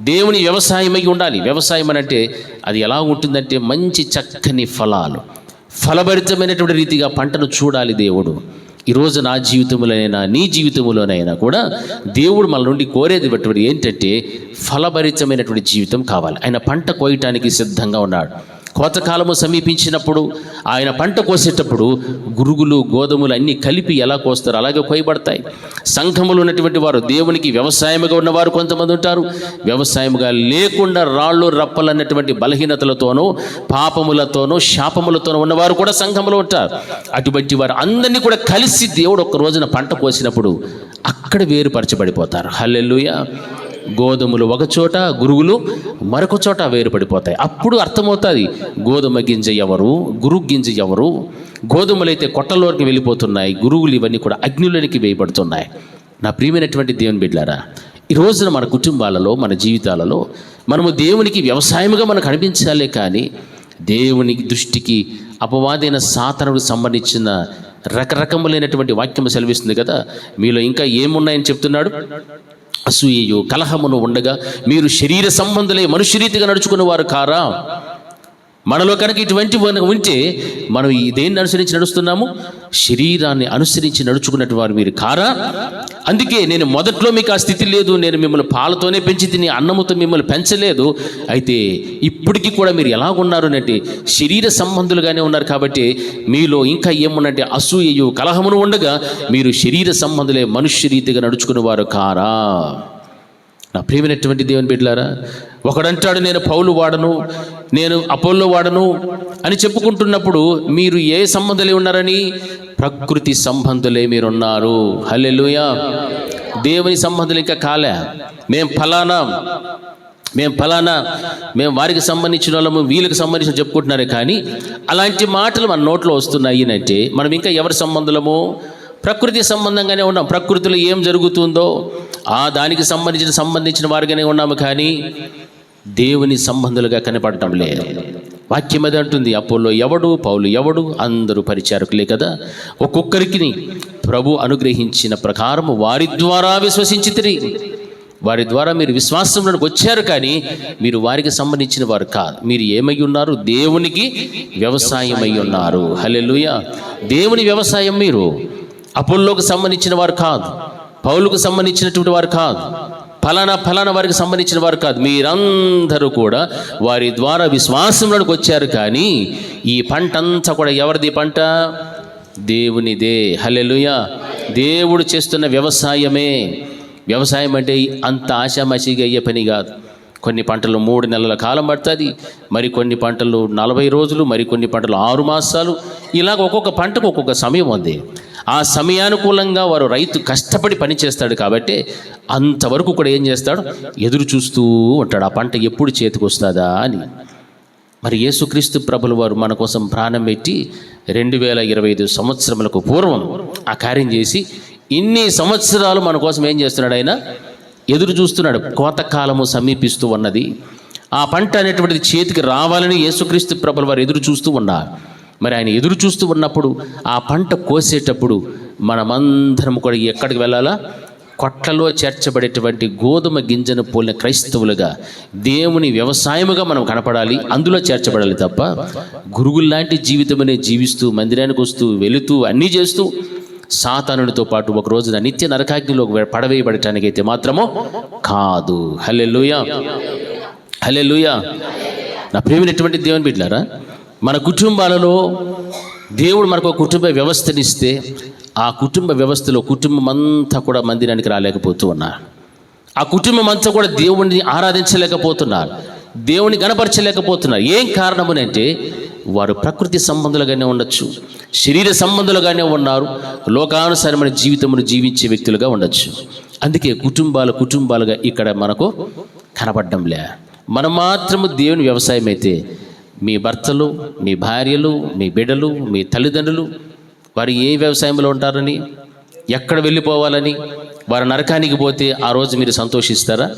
దేవుని వ్యవసాయమై ఉండాలి. వ్యవసాయం అంటే అది ఎలా ఉంటుందంటే మంచి చక్కని ఫలాలు, ఫలభరితమైనటువంటి రీతిగా పంటను చూడాలి దేవుడు. ఈరోజు నా జీవితంలోనైనా నీ జీవితంలోనైనా కూడా దేవుడు మన నుండి కోరేది బట్టి ఏంటంటే ఫలభరితమైనటువంటి జీవితం కావాలి. ఆయన పంట కోయటానికి సిద్ధంగా ఉన్నాడు. కోతకాలము సమీపించినప్పుడు ఆయన పంట కోసేటప్పుడు గురుగులు, గోధుమలు అన్నీ కలిపి ఎలా కోస్తారో అలాగే కోయబడతాయి. సంఘములు ఉన్నటువంటి వారు, దేవునికి వ్యవసాయముగా ఉన్నవారు కొంతమంది ఉంటారు. వ్యవసాయముగా లేకుండా రాళ్ళు, రప్పలు అన్నటువంటి బలహీనతలతోనూ, పాపములతోనూ, శాపములతోనూ ఉన్నవారు కూడా సంఘములో ఉంటారు. అటువంటి వారు అందరినీ కూడా కలిసి దేవుడు ఒక్క రోజున పంట కోసినప్పుడు అక్కడ వేరుపరచబడిపోతారు. హల్లెలూయా. గోధుమలు ఒక చోట, గురుగులు మరొక చోట వేరుపడిపోతాయి. అప్పుడు అర్థమవుతుంది గోధుమ గింజ ఎవరు, గురుగు గింజ ఎవరు. గోధుమలైతే కొట్టలోకి వెళ్ళిపోతున్నాయి, గురుగులు ఇవన్నీ కూడా అగ్నిలోనికి వేయబడుతున్నాయి. నా ప్రియమైనటువంటి దేవుని బిడ్డలారా, ఈ రోజున మన కుటుంబాలలో, మన జీవితాలలో మనము దేవునికి వ్యవసాయముగా మనకు కనిపించాలే. కానీ దేవునికి దృష్టికి అపవాదైన సాతానుడికి సంబంధించిన రకరకములైనటువంటి వాక్యము సెలవిస్తుంది కదా. మీలో ఇంకా ఏమున్నాయని చెప్తున్నాడు? అసూయయు, కలహమును ఉండగా మీరు శరీర సంబంధులై మనుష్య రీతిగా నడుచుకున్న వారు కారా? మనలో కనుక ఇటువంటి ఉంటే మనం దేన్ని అనుసరించి నడుస్తున్నాము? శరీరాన్ని అనుసరించి నడుచుకున్నట్టు వారు మీరు కారా? అందుకే నేను మొదట్లో మీకు ఆ స్థితి లేదు, నేను మిమ్మల్ని పాలతోనే పెంచి తిని అన్నముతో మిమ్మల్ని పెంచలేదు. అయితే ఇప్పటికీ కూడా మీరు ఎలాగున్నారు అంటే శరీర సంబంధులుగానే ఉన్నారు. కాబట్టి మీలో ఇంకా ఏమున్నంటే అసూయయు, కలహమును ఉండగా మీరు శరీర సంబంధులే మనుష్య రీతిగా నడుచుకున్న వారు కారా? నా ప్రియమైనటువంటి దేవుని బిడ్డలారా, ఒకడంటాడు నేను పౌలు వాడను, నేను అపోల్లో వాడను అని చెప్పుకుంటున్నప్పుడు మీరు ఏ సంబంధులే ఉన్నారని? ప్రకృతి సంబంధులే మీరున్నారు. హల్లెలూయా. దేవుని సంబంధులు ఇంకా కాలే. మేము ఫలానా, మేము వారికి సంబంధించిన వాళ్ళము, వీళ్ళకి సంబంధించిన చెప్పుకుంటున్నారే. కానీ అలాంటి మాటలు మన నోట్లో వస్తున్నాయి అంటే మనం ఇంకా ఎవరి సంబంధులము? ప్రకృతి సంబంధంగానే ఉన్నాం. ప్రకృతిలో ఏం జరుగుతుందో దానికి సంబంధించిన వారిగానే ఉన్నాము. కానీ దేవుని సంబంధులుగా కనపడటం లేదు. వాక్యం అది అంటుంది, అపోల్లో ఎవడు, పౌలు ఎవడు, అందరూ పరిచారకులే కదా. ఒక్కొక్కరికి ప్రభు అనుగ్రహించిన ప్రకారం వారి ద్వారా విశ్వసించితిరి. వారి ద్వారా మీరు విశ్వాసంలోకి వచ్చారు. కానీ మీరు వారికి సంబంధించిన వారు కాదు. మీరు ఏమై ఉన్నారు? దేవునికి వ్యవసాయమై ఉన్నారు. హల్లెలూయా. దేవుని వ్యవసాయం మీరు. అపోల్లోకి సంబంధించిన వారు కాదు, పౌలుకు సంబంధించినటువంటి వారు కాదు, ఫలానా వారికి సంబంధించిన వారు కాదు. మీరందరూ కూడా వారి ద్వారా విశ్వాసంలోకి వచ్చారు. కానీ ఈ పంట అంతా కూడా ఎవరిది పంట? దేవునిదే. హల్లెలూయా. దేవుడు చేస్తున్న వ్యవసాయమే. వ్యవసాయం అంటే అంత ఆశామాషిగా అయ్యే పని కాదు. కొన్ని పంటలు 3 నెలల కాలం పడుతుంది, మరికొన్ని పంటలు 40 రోజులు, మరికొన్ని పంటలు 6 మాసాలు. ఇలాగ ఒక్కొక్క పంటకు ఒక్కొక్క సమయం ఉంది. ఆ సమయానుకూలంగా రైతు కష్టపడి పని చేస్తాడు. కాబట్టి అంతవరకు కూడా ఏం చేస్తాడు? ఎదురు చూస్తూ ఉంటాడు, ఆ పంట ఎప్పుడు చేతికి వస్తుందా అని. మరి యేసుక్రీస్తు ప్రభుల వారు మన కోసం ప్రాణం పెట్టి 2025 సంవత్సరములకు పూర్వం ఆ కార్యం చేసి ఇన్ని సంవత్సరాలు మన కోసం ఏం చేస్తున్నాడు? ఆయన ఎదురు చూస్తున్నాడు. కోతకాలము సమీపిస్తూ ఉన్నది. ఆ పంట అనేటువంటిది చేతికి రావాలని యేసుక్రీస్తు ప్రభుల వారు ఎదురు చూస్తూ ఉన్నారు. మరి ఆయన ఎదురు చూస్తూ ఉన్నప్పుడు ఆ పంట కోసేటప్పుడు మనమందరం కూడా ఎక్కడికి వెళ్ళాలా? కొట్లలో చేర్చబడేటువంటి గోధుమ గింజను పోలిన క్రైస్తవులుగా దేవుని వ్యవసాయముగా మనం కనపడాలి, అందులో చేర్చబడాలి తప్ప గురుగుల్లాంటి జీవితమనే జీవిస్తూ మందిరానికి వస్తూ వెళుతూ అన్నీ చేస్తూ సాతానునితో పాటు ఒక రోజున నిత్య నరకాగ్నిలో పడవేయబడటానికైతే మాత్రమో కాదు. హల్లెలూయా, హల్లెలూయా. నా ప్రియమైనటువంటి దేవుని బిడ్డలారా, మన కుటుంబాలలో దేవుడు మనకు ఒక కుటుంబ వ్యవస్థనిస్తే ఆ కుటుంబ వ్యవస్థలో కుటుంబం అంతా కూడా మందిరానికి రాలేకపోతూ ఉన్నారు. ఆ కుటుంబం అంతా కూడా దేవుణ్ణి ఆరాధించలేకపోతున్నారు, దేవుని గణపరచలేకపోతున్నారు. ఏం కారణమునంటే వారు ప్రకృతి సంబంధులుగానే ఉండొచ్చు, శరీర సంబంధులుగానే ఉన్నారు, లోకానుసారమైన జీవితమును జీవించే వ్యక్తులుగా ఉండొచ్చు. అందుకే కుటుంబాలుగా ఇక్కడ మనకు కనపడడంలే. మనం మాత్రము దేవుని వ్యవసాయం అయితే మీ భర్తలు, మీ భార్యలు, మీ బిడ్డలు, మీ తల్లిదండ్రులు వారు ఏ వ్యవసాయంలో ఉంటారని, ఎక్కడ వెళ్ళిపోవాలని, వారు నరకానికి పోతే ఆ రోజు మీరు సంతోషిస్తారా?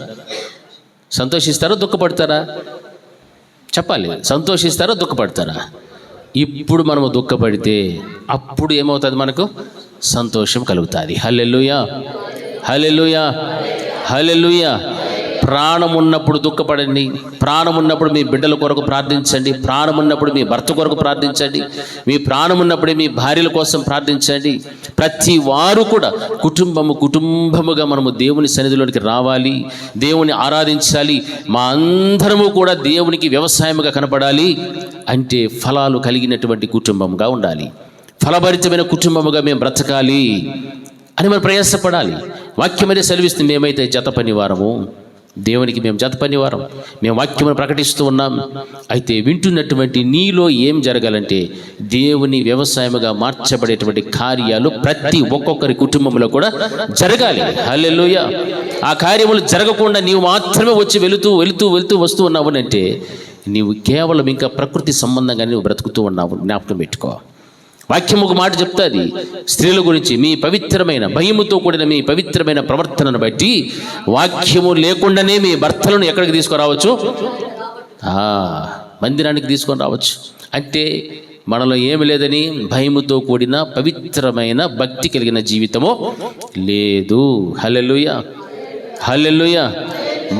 దుఃఖపడతారా? చెప్పాలి. సంతోషిస్తారా? దుఃఖపడతారా? ఇప్పుడు మనము దుఃఖపడితే అప్పుడు ఏమవుతుంది? మనకు సంతోషం కలుగుతుంది. హల్లెలూయా, హల్లెలూయా, హల్లెలూయా. ప్రాణం ఉన్నప్పుడు దుఃఖపడండి, ప్రాణం ఉన్నప్పుడు మీ బిడ్డల కొరకు ప్రార్థించండి, ప్రాణం ఉన్నప్పుడు మీ భర్త కొరకు ప్రార్థించండి, మీ ప్రాణం ఉన్నప్పుడే మీ భార్యల కోసం ప్రార్థించండి. ప్రతి వారు కూడా కుటుంబముగా మనము దేవుని సన్నిధిలోనికి రావాలి, దేవుని ఆరాధించాలి. మా అందరము కూడా దేవునికి వ్యవసాయముగా కనపడాలి. అంటే ఫలాలు కలిగినటువంటి కుటుంబంగా ఉండాలి, ఫలభరితమైన కుటుంబముగా మేము బ్రతకాలి అని మనం ప్రయాసపడాలి. వాక్యమనే సెలవిస్తుంది, మేమైతే జత పనివారము, దేవునికి మేము జత పనివారం, మేము వాక్యమును ప్రకటిస్తూ ఉన్నాం. అయితే వింటున్నటువంటి నీలో ఏం జరగాలంటే దేవుని వ్యవసాయముగా మార్చబడేటువంటి కార్యాలు ప్రతి ఒక్కొక్కరి కుటుంబంలో కూడా జరగాలి. హల్లెలూయా. ఆ కార్యములు జరగకుండా నీవు మాత్రమే వచ్చి వెళుతూ వస్తూ ఉన్నావు అంటే నీవు కేవలం ఇంకా ప్రకృతి సంబంధంగా నువ్వు బ్రతుకుతూ ఉన్నావు. జ్ఞాపకం పెట్టుకో. వాక్యం ఒక మాట చెప్తుంది స్త్రీల గురించి, మీ పవిత్రమైన భయముతో కూడిన మీ పవిత్రమైన ప్రవర్తనను బట్టి వాక్యము లేకుండానే మీ భర్తలను ఎక్కడికి తీసుకురావచ్చు? మందిరానికి తీసుకొని రావచ్చు. అంటే మనలో ఏమి లేదని, భయముతో కూడిన పవిత్రమైన భక్తి కలిగిన జీవితము లేదు. హల్లెలూయా, హల్లెలూయా.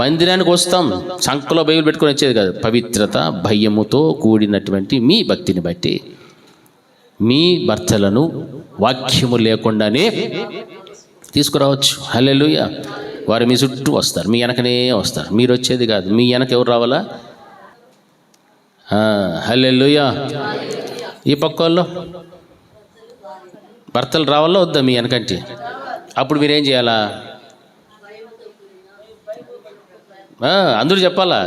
మందిరానికి వస్తాం, సంకలో బైబిల్ పెట్టుకొని వచ్చేది కాదు. పవిత్రత, భయముతో కూడినటువంటి మీ భక్తిని బట్టి మీ భర్తలను వాక్యము లేకుండానే తీసుకురావచ్చు. హల్లెలూయా. వారు మీ చుట్టూ వస్తారు, మీ వెనకనే వస్తారు. మీరు వచ్చేది కాదు, మీ వెనక ఎవరు రావాలా? హల్లెలూయా. ఈ పక్క వాళ్ళు భర్తలు రావాలా వద్దా మీ వెనకంటే? అప్పుడు మీరేం చేయాలా? అందరూ చెప్పాలా?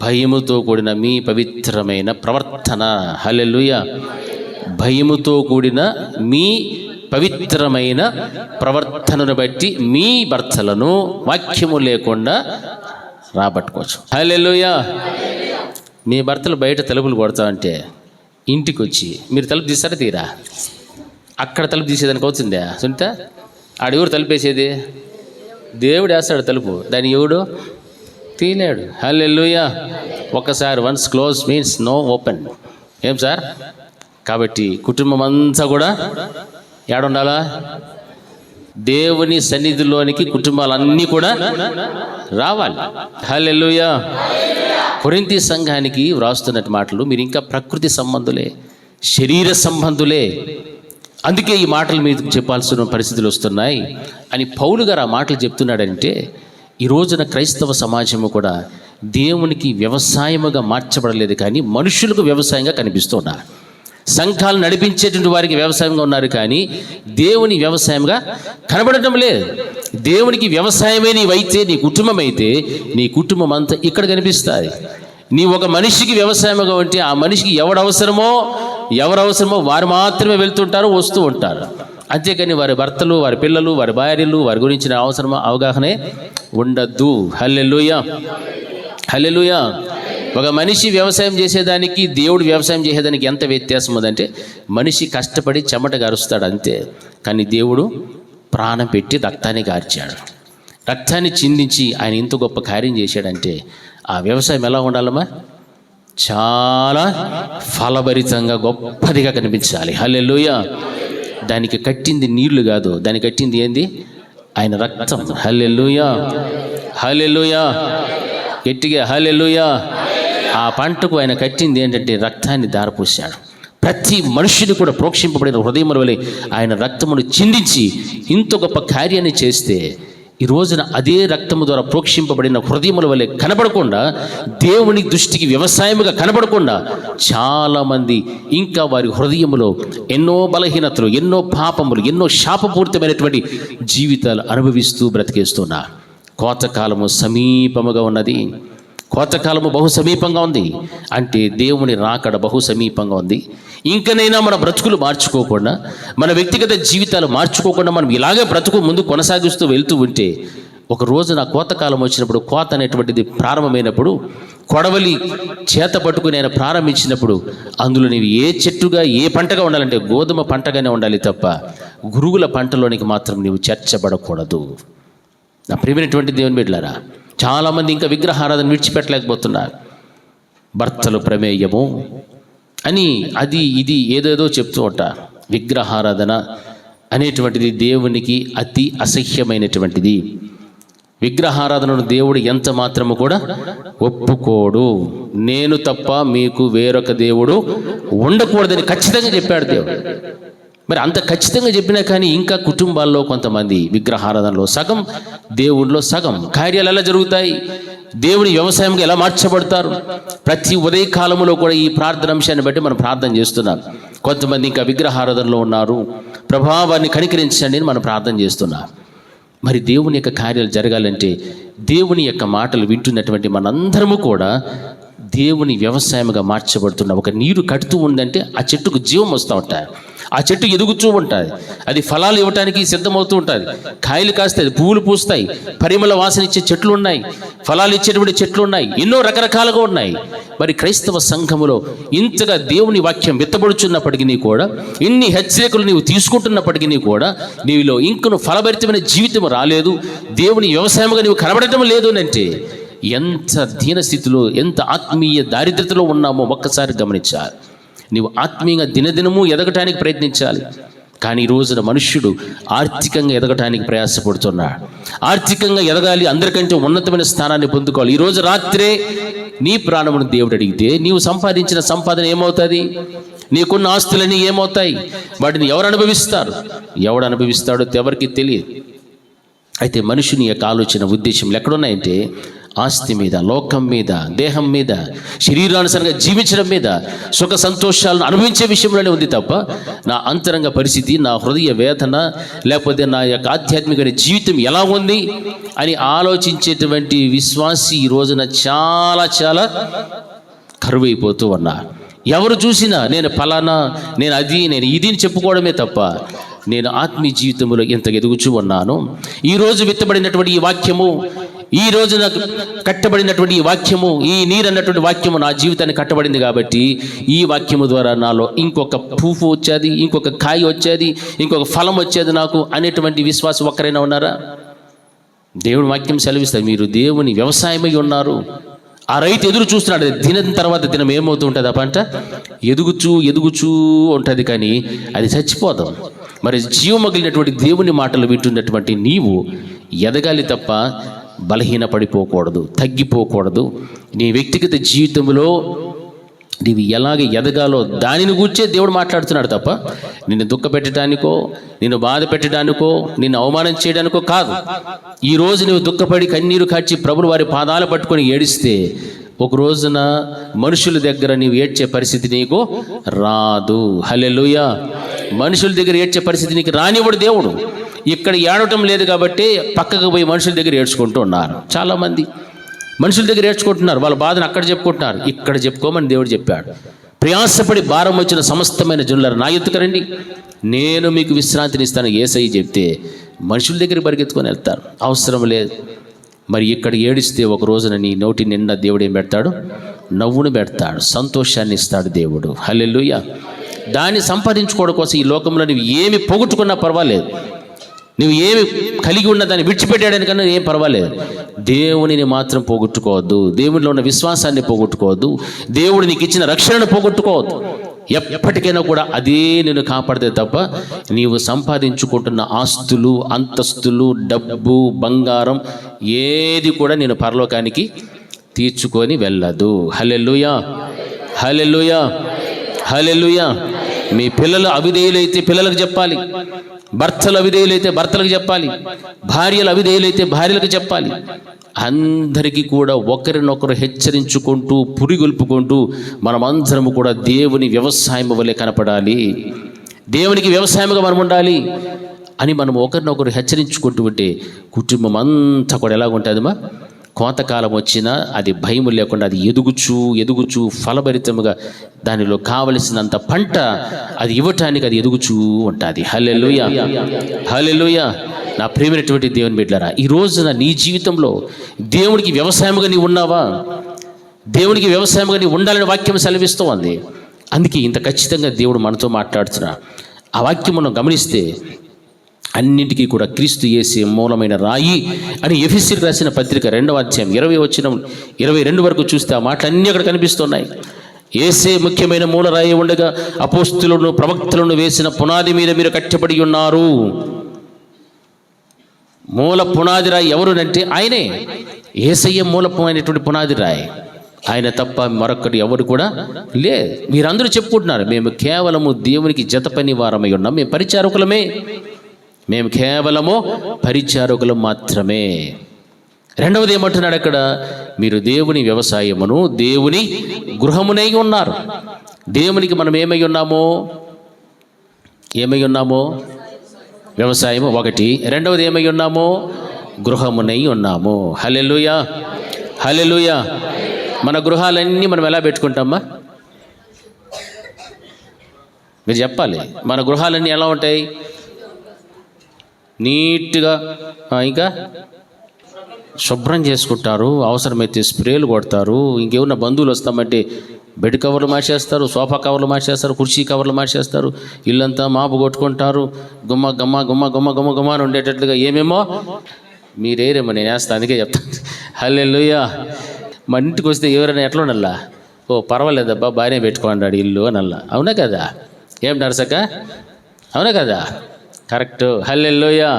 భయముతో కూడిన మీ పవిత్రమైన ప్రవర్తన. హల్లెలూయా. భయముతో కూడిన మీ పవిత్రమైన ప్రవర్తనను బట్టి మీ భర్తలను వాక్యము లేకుండా రాబట్టుకోవచ్చు. హల్లెలూయా. మీ భర్తలు బయట తలుపులు కొడతా అంటే ఇంటికి వచ్చి మీరు తలుపు తీస్తారా? తీరా? అక్కడ తలుపు తీసేదానికి అవుతుందా? సునీత, ఆడెవరు తలుపు వేసేది? దేవుడు వేస్తాడు తలుపు, దాన్ని ఎవడు తీలేడు. హల్లెలూయా. ఒకసారి once close means no open. ఏం సార్? కాబట్టి కుటుంబం అంతా కూడా ఏడుండాలా? దేవుని సన్నిధిలోనికి కుటుంబాలన్నీ కూడా రావాలి. హల్లెలూయా. కొరింథీ సంఘానికి వ్రాస్తున్నట్టు మాటలు మీరు ఇంకా ప్రకృతి సంబంధులే, శరీర సంబంధులే, అందుకే ఈ మాటలు మీకు చెప్పాల్సిన పరిస్థితులు వస్తున్నాయి అని పౌలు గారు ఆ మాటలు చెప్తున్నాడంటే ఈ రోజున క్రైస్తవ సమాజము కూడా దేవునికి వ్యవసాయముగా మార్చబడలేదు, కానీ మనుషులకు వ్యవసాయంగా కనిపిస్తున్నారు. సంఘాలు నడిపించేటువంటి వారికి వ్యవసాయంగా ఉన్నారు, కానీ దేవుని వ్యవసాయంగా కనబడటం లేదు. దేవునికి వ్యవసాయమే నీవైతే, నీ కుటుంబం అయితే, నీ కుటుంబం అంతా ఇక్కడ కనిపిస్తుంది. నీ ఒక మనిషికి వ్యవసాయముగా ఉంటే ఆ మనిషికి ఎవరు అవసరమో వారు మాత్రమే వెళ్తుంటారు, వస్తూ ఉంటారు. అంతేకాని వారి భర్తలు, వారి పిల్లలు, వారి భార్యలు, వారి గురించిన అవగాహనే ఉండద్దు. హల్లెలూయా, హల్లెలూయా. ఒక మనిషి వ్యవసాయం చేసేదానికి దేవుడు వ్యవసాయం చేసేదానికి ఎంత వ్యత్యాసం ఉందంటే మనిషి కష్టపడి చెమట గారుస్తాడు అంతే, కానీ దేవుడు ప్రాణం పెట్టి రక్తాన్ని గార్చాడు, రక్తాన్ని చిందించి ఆయన ఇంత గొప్ప కార్యం చేశాడంటే ఆ వ్యవసాయం ఎలా ఉండాలమ్మా? చాలా ఫలభరితంగా గొప్పదిగా కనిపించాలి. హల్లెలూయా. దానికి కట్టింది నీళ్లు కాదు, దానికి కట్టింది ఏంది? ఆయన రక్తం. హల్లెలూయా, హల్లెలూయా, గట్టిగా హల్లెలూయా. ఆ పంటకు ఆయన కట్టింది ఏంటంటే రక్తాన్ని దారపోశాడు. ప్రతి మనుషుని కూడా ప్రోక్షింపబడిన హృదయముల వలె ఆయన రక్తమును చిందించి ఇంత గొప్ప కార్యాన్ని చేస్తే, ఈ రోజున అదే రక్తము ద్వారా ప్రోక్షింపబడిన హృదయముల వలె కనబడకుండా, దేవుని దృష్టికి వ్యవసాయముగా కనబడకుండా చాలామంది ఇంకా వారి హృదయములో ఎన్నో బలహీనతలు, ఎన్నో పాపములు, ఎన్నో శాపపూరితమైనటువంటి జీవితాలు అనుభవిస్తూ బ్రతికేస్తున్నారు. కోతకాలము సమీపముగా ఉన్నది. కోతకాలము బహు సమీపంగా ఉంది. అంటే దేవుని రాకడ బహు సమీపంగా ఉంది. ఇంకనైనా మన బ్రతుకులు మార్చుకోకుండా, మన వ్యక్తిగత జీవితాలు మార్చుకోకుండా మనం ఇలాగే బ్రతుకు ముందు కొనసాగిస్తూ వెళ్తూ ఉంటే, ఒక రోజు నా కోతకాలం వచ్చినప్పుడు, కోత అనేటువంటిది ప్రారంభమైనప్పుడు, కొడవలి చేత పట్టుకుని ఆయన ప్రారంభించినప్పుడు, అందులో నీవు ఏ చెట్టుగా ఏ పంటగా ఉండాలంటే గోధుమ పంటగానే ఉండాలి తప్ప గురుగుల పంటలోనికి మాత్రం నీవు చేర్చబడకూడదు. నా ప్రియమైనటువంటి దేవుని బిడ్డలారా, చాలామంది ఇంకా విగ్రహారాధన విడిచిపెట్టలేకపోతున్నారు. భర్తలు ప్రమేయము అని అది ఇది ఏదేదో చెప్తూ ఉంటారు. విగ్రహారాధన అనేటువంటిది దేవునికి అతి అసహ్యమైనటువంటిది. విగ్రహారాధనను దేవుడు ఎంత మాత్రము కూడా ఒప్పుకోడు. నేను తప్ప మీకు వేరొక దేవుడు ఉండకూడదని ఖచ్చితంగా చెప్పాడు దేవుడు. మరి అంత ఖచ్చితంగా చెప్పినా కానీ ఇంకా కుటుంబాల్లో కొంతమంది విగ్రహారాధనలో సగం, దేవుడిలో సగం. కార్యాలు ఎలా జరుగుతాయి? దేవుని వ్యవసాయంగా ఎలా మార్చబడతారు? ప్రతి ఉదయకాలంలో కూడా ఈ ప్రార్థన అంశాన్ని బట్టి మనం ప్రార్థన చేస్తున్నాం. కొంతమంది ఇంకా విగ్రహారాధనలో ఉన్నారు. ప్రభావాన్ని కనికరించండి అని మనం ప్రార్థన చేస్తున్నాం. మరి దేవుని యొక్క కార్యాలు జరగాలంటే దేవుని యొక్క మాటలు వింటున్నటువంటి మనందరము కూడా దేవుని వ్యవసాయముగా మార్చబడుతున్న ఒక నీరు కడుతూ ఉందంటే ఆ చెట్టుకు జీవం వస్తూ ఉంటాయి. ఆ చెట్టు ఎదుగుతూ ఉంటుంది. అది ఫలాలు ఇవ్వటానికి సిద్ధమవుతూ ఉంటుంది. కాయలు కాస్తాయి, పువ్వులు పూస్తాయి, పరిమళ వాసన ఇచ్చే చెట్లు ఉన్నాయి, ఫలాలు ఇచ్చేటువంటి చెట్లు ఉన్నాయి, ఎన్నో రకరకాలుగా ఉన్నాయి. మరి క్రైస్తవ సంఘములో ఇంతగా దేవుని వాక్యం విత్తబడుచున్నప్పటికీ కూడా, ఇన్ని హెచ్చరికలు నీవు తీసుకుంటున్నప్పటికీ కూడా నీవిలో ఇంకను ఫలభరితమైన జీవితం రాలేదు, దేవుని వ్యవసాయముగా నీవు కనబడటం లేదు అంటే ఎంత దీనస్థితిలో, ఎంత ఆత్మీయ దారిద్రతలో ఉన్నామో ఒక్కసారి గమనించాలి. నీవు ఆత్మీయంగా దినదినము ఎదగటానికి ప్రయత్నించాలి. కానీ ఈ రోజున మనుష్యుడు ఆర్థికంగా ఎదగటానికి ప్రయాసపడుతున్నాడు. ఆర్థికంగా ఎదగాలి, అందరికంటే ఉన్నతమైన స్థానాన్ని పొందుకోవాలి. ఈరోజు రాత్రే నీ ప్రాణమును దేవుడు అడిగితే నీవు సంపాదించిన సంపాదన ఏమవుతుంది? నీకున్న ఆస్తులన్నీ ఏమవుతాయి? వాటిని ఎవరు అనుభవిస్తారు? ఎవడు అనుభవిస్తాడో ఎవరికి తెలియదు. అయితే మనుషుని యొక్క ఆలోచన, ఉద్దేశంలు ఎక్కడున్నాయంటే ఆస్తి మీద, లోకం మీద, దేహం మీద, శరీరానుసారంగా జీవించడం మీద, సుఖ సంతోషాలను అనుభవించే విషయంలోనే ఉంది తప్ప నా అంతరంగ పరిస్థితి, నా హృదయ వేదన, లేకపోతే నా యొక్క ఆధ్యాత్మిక జీవితం ఎలా ఉంది అని ఆలోచించేటువంటి విశ్వాసి ఈ రోజున చాలా చాలా కరువైపోతూ ఉన్నారు. ఎవరు చూసినా నేను ఫలానా, నేను అది, నేను ఇది అని చెప్పుకోవడమే తప్ప నేను ఆత్మీయ జీవితంలో ఎంత ఎదుగుచూ ఉన్నాను. ఈరోజు విత్తబడినటువంటి ఈ వాక్యము, ఈ రోజు నాకు కట్టబడినటువంటి ఈ వాక్యము, ఈ నీరు అన్నటువంటి వాక్యము నా జీవితాన్ని కట్టబడింది కాబట్టి ఈ వాక్యము ద్వారా నాలో ఇంకొక పువ్వు వచ్చేది, ఇంకొక కాయ వచ్చేది, ఇంకొక ఫలం వచ్చేది నాకు అనేటువంటి విశ్వాసం ఒక్కరైనా ఉన్నారా? దేవుని వాక్యం సెలవిస్తుంది, మీరు దేవుని వ్యవసాయమై ఉన్నారు. ఆ రైతు ఎదురు చూస్తున్నాడు. దినం తర్వాత దినం ఏమవుతూ ఉంటుంది? ఆ పంట ఎదుగుచూ ఉంటుంది, కానీ అది చచ్చిపోదాం. మరి జీవమగిలినటువంటి దేవుని మాటలు వింటున్నటువంటి నీవు ఎదగాలి తప్ప బలహీన పడిపోకూడదు, తగ్గిపోకూడదు. నీ వ్యక్తిగత జీవితంలో నీవు ఎలాగ ఎదగాలో దానిని గూర్చే దేవుడు మాట్లాడుతున్నాడు తప్ప నిన్ను దుఃఖ పెట్టడానికో, నిన్ను బాధ పెట్టడానికో, నిన్ను అవమానం చేయడానికో కాదు. ఈరోజు నువ్వు దుఃఖపడి కన్నీరు కాచి ప్రభువు వారి పాదాలు పట్టుకొని ఏడిస్తే ఒక రోజున మనుషుల దగ్గర నీవు ఏడ్చే పరిస్థితి నీకు రాదు. హల్లెలూయా. మనుషుల దగ్గర ఏడ్చే పరిస్థితి నీకు రానివ్వడు దేవుడు. ఇక్కడ ఏడవటం లేదు కాబట్టి పక్కకు పోయి మనుషుల దగ్గర ఏడ్చుకుంటూ ఉన్నారు. చాలామంది మనుషుల దగ్గర ఏడ్చుకుంటున్నారు, వాళ్ళ బాధను అక్కడ చెప్పుకుంటున్నారు. ఇక్కడ చెప్పుకోమని దేవుడు చెప్పాడు. ప్రయాసపడి భారం వచ్చిన సమస్తమైన జనులారా నా ఎత్తుకు రండి, నేను మీకు విశ్రాంతిని ఇస్తాను యేసయ్య చెప్తే మనుషుల దగ్గర పరిగెత్తుకొని వెళ్తారు. అవసరం లేదు. మరి ఇక్కడ ఏడిస్తే ఒక రోజున నీ నోటి నిండా దేవుడు ఏం పెడతాడు? నవ్వును పెడతాడు, సంతోషాన్ని ఇస్తాడు దేవుడు. హల్లెలూయా. దాన్ని సంపాదించుకోవడం కోసం ఈ లోకంలో నువ్వు ఏమి పోగొట్టుకున్నా పర్వాలేదు, నువ్వు ఏమి కలిగి ఉన్న దాన్ని విడిచిపెట్టాడని కన్నా ఏం పర్వాలేదు. దేవునిని మాత్రం పోగొట్టుకోవద్దు. దేవునిలో ఉన్న విశ్వాసాన్ని పోగొట్టుకోవద్దు. దేవుడు నీకు ఇచ్చిన రక్షణను పోగొట్టుకోవద్దు. ఎప్పటికైనా కూడా అదే నేను కాపాడితే తప్ప నీవు సంపాదించుకుంటున్న ఆస్తులు, అంతస్తులు, డబ్బు, బంగారం ఏది కూడా నేను పరలోకానికి తీర్చుకొని వెళ్ళదు. హల్లెలూయా, హల్లెలూయా, హల్లెలూయా. మీ పిల్లలు అవిధేయులైతే పిల్లలకు చెప్పాలి, భర్తలు అవిధేయులైతే భర్తలకు చెప్పాలి, భార్యలు అవిధేయులైతే భార్యలకు చెప్పాలి. అందరికీ కూడా ఒకరినొకరు హెచ్చరించుకుంటూ పురిగొల్పుకుంటూ మనమందరము కూడా దేవుని వ్యవసాయం వలె కనపడాలి, దేవునికి వ్యవసాయముగా మనం ఉండాలి అని మనం ఒకరినొకరు హెచ్చరించుకుంటూ ఉంటే కుటుంబం అంతా కూడా ఎలాగుంటుందమ్మా? కోతకాలం వచ్చినా అది భయం లేకుండా అది ఎదుగుచూ ఫలభరితముగా దానిలో కావలసినంత పంట అది ఇవ్వటానికి అది ఎదుగుచూ ఉంటుంది. హల్లెలూయా, హల్లెలూయా. నా ప్రియమైనటువంటి దేవుని బిడ్డలారా, ఈ రోజున నీ జీవితంలో దేవునికి వ్యవసాయముగా నీవు ఉన్నావా? దేవునికి వ్యవసాయముగా నీవు ఉండాలని వాక్యం సెలవిస్తోంది. అందుకే ఇంత ఖచ్చితంగా దేవుడు మనతో మాట్లాడుతున్నా. ఆ వాక్యం మనం గమనిస్తే అన్నింటికీ కూడా క్రీస్తు యేసే మూలమైన రాయి అని ఎఫెసీయులకు రాసిన పత్రిక 2వ అధ్యాయం 20-22 వరకు చూస్తే ఆ మాటలన్నీ అక్కడ కనిపిస్తున్నాయి. యేసే ముఖ్యమైన మూల రాయి ఉండగా అపోస్తులను ప్రవక్తలను వేసిన పునాది మీద మీరు కట్టబడి ఉన్నారు. మూల పునాది రాయి ఎవరునంటే ఆయనే. యేసయ్య మూలమైనటువంటి పునాది రాయి. ఆయన తప్ప మరొకటి ఎవరు కూడా లేదు. మీరందరూ చెప్పుకుంటున్నారు మేము కేవలము దేవునికి జత పని వారమై ఉన్నాం, మేము పరిచారకులమే, మేము కేవలము పరిచారకులం మాత్రమే. రెండవది ఏమంటున్నాడు అక్కడ? మీరు దేవుని వ్యవసాయమును దేవుని గృహమునై ఉన్నారు. దేవునికి మనం ఏమై ఉన్నామో వ్యవసాయము ఒకటి. రెండవది ఏమై ఉన్నామో గృహమునై ఉన్నాము. హల్లెలూయా, హల్లెలూయా. మన గృహాలన్నీ మనం ఎలా పెట్టుకుంటామా? మీరు చెప్పాలి. మన గృహాలన్నీ ఎలా ఉంటాయి? నీట్గా, ఇంకా శుభ్రం చేసుకుంటారు, అవసరమైతే స్ప్రేలు కొడతారు. ఇంకేమన్నా బంధువులు వస్తామంటే బెడ్ కవర్లు మార్చేస్తారు, సోఫా కవర్లు మార్చేస్తారు, కుర్చీ కవర్లు మార్చేస్తారు, ఇల్లంతా మాపు కొట్టుకుంటారు, గుమ్మ గుమ్మ గుమ్మ గుమ్మ గుమ్మ గుమ్మ అని ఉండేటట్లుగా ఏమేమో మీరేరేమో నేను వేస్తాను. అందుకే చెప్తాను. హల్లెలూయా. మన ఇంటికి వస్తే ఎవరైనా ఎట్లా ఉండాలా? ఓ పర్వాలేదబ్బా బాగానే పెట్టుకోండి ఇల్లు అనల్లా. అవునా కదా? ఏం నరసక? అవునా కదా? కరెక్ట్. హల్లెలూయా,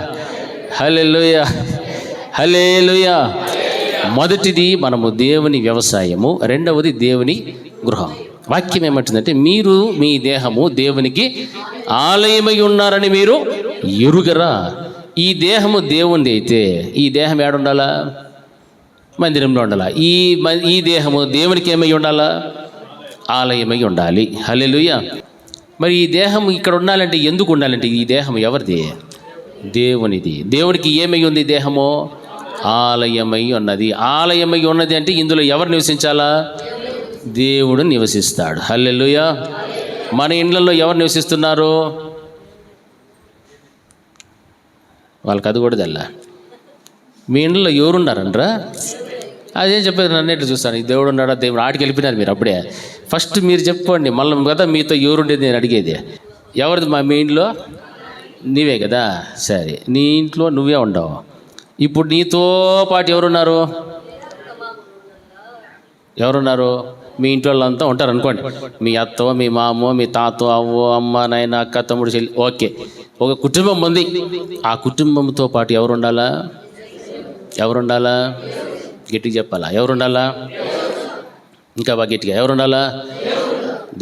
హల్లెలూయా, హల్లెలూయా. మొదటిది మనము దేవుని వ్యవసాయము, రెండవది దేవుని గృహం. వాక్యం ఏమంటుందంటే మీరు మీ దేహము దేవునికి ఆలయమై ఉన్నారని మీరు ఎరుగరా. ఈ దేహము దేవునిది అయితే ఈ దేహం ఏడుండాలా? మందిరంలో ఉండాలా. ఈ దేహము దేవునికి ఏమై ఉండాలా? ఆలయమై ఉండాలి. హల్లెలూయా. మరి ఈ దేహం ఇక్కడ ఉండాలంటే ఎందుకు ఉండాలంటే ఈ దేహం ఎవరిది? దేవునిది. దేవునికి ఏమై ఉంది దేహము? ఆలయమై ఉన్నది. ఆలయమై ఉన్నది అంటే ఇందులో ఎవరు నివసించాలా? దేవుడు నివసిస్తాడు. హల్లెలూయా. మన ఇండ్లలో ఎవరు నివసిస్తున్నారు? వాళ్ళకి అది కూడా తెల్ల. మీ ఇండ్లలో ఎవరున్నారంట్రా? అదేం చెప్పేది నన్ను ఎట్లా చూస్తాను? దేవుడు ఉన్నాడా? దేవుడు ఆడికి వెళ్ళిపోయినారు మీరు అప్పుడే. ఫస్ట్ మీరు చెప్పుకోండి, మళ్ళీ కదా మీతో ఎవరుండేది నేను అడిగేది. ఎవరిది? మీ ఇంట్లో నీవే కదా. సరే, నీ ఇంట్లో నువ్వే ఉండవు. ఇప్పుడు నీతో పాటు ఎవరున్నారు? మీ ఇంట్లో వాళ్ళంతా ఉంటారు అనుకోండి. మీ అత్తో, మీ మామో, మీ తాతో, అవ్వో, అమ్మ, నాయన, అక్క, తమ్ముడు, చెల్లి. ఓకే, ఒక కుటుంబం ఉంది. ఆ కుటుంబంతో పాటు ఎవరుండాలా? గట్టిగా చెప్పాలా? ఎవరుండాలా? ఇంకా బాగా గట్టిగా ఎవరుండాలా?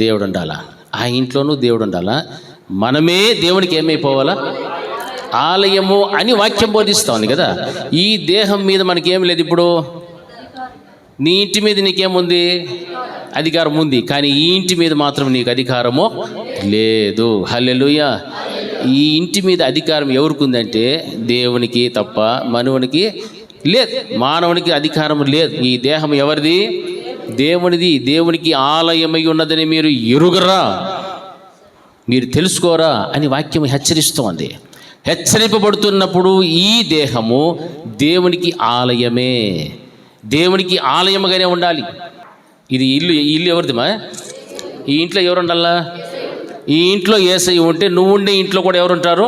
దేవుడు ఉండాలా. ఆ ఇంట్లోనూ దేవుడు ఉండాలా. మనమే దేవునికి ఏమైపోవాలా? ఆలయము అని వాక్యం బోధిస్తోంది కదా. ఈ దేహం మీద మనకేం లేదు. ఇప్పుడు నీ ఇంటి మీద నీకేముంది? అధికారం ఉంది. కానీ ఈ ఇంటి మీద మాత్రం నీకు అధికారము లేదు. హల్లెలూయా. ఈ ఇంటి మీద అధికారం ఎవరికి ఉందంటే దేవునికి తప్ప మానవునికి లేదు. మానవునికి అధికారం లేదు. ఈ దేహం ఎవరిది? దేవునిది. దేవునికి ఆలయమై ఉన్నదని మీరు ఎరుగరా, మీరు తెలుసుకోరా అని వాక్యం హెచ్చరిస్తోంది. హెచ్చరింపబడుతున్నప్పుడు ఈ దేహము దేవునికి ఆలయమే, దేవునికి ఆలయముగానే ఉండాలి. ఇది ఇల్లు ఎవరిదిమా? ఈ ఇంట్లో ఎవరు ఉండాలా? ఈ ఇంట్లో యేసయ్య ఉంటే నువ్వు ఉండే ఇంట్లో కూడా ఎవరుంటారు?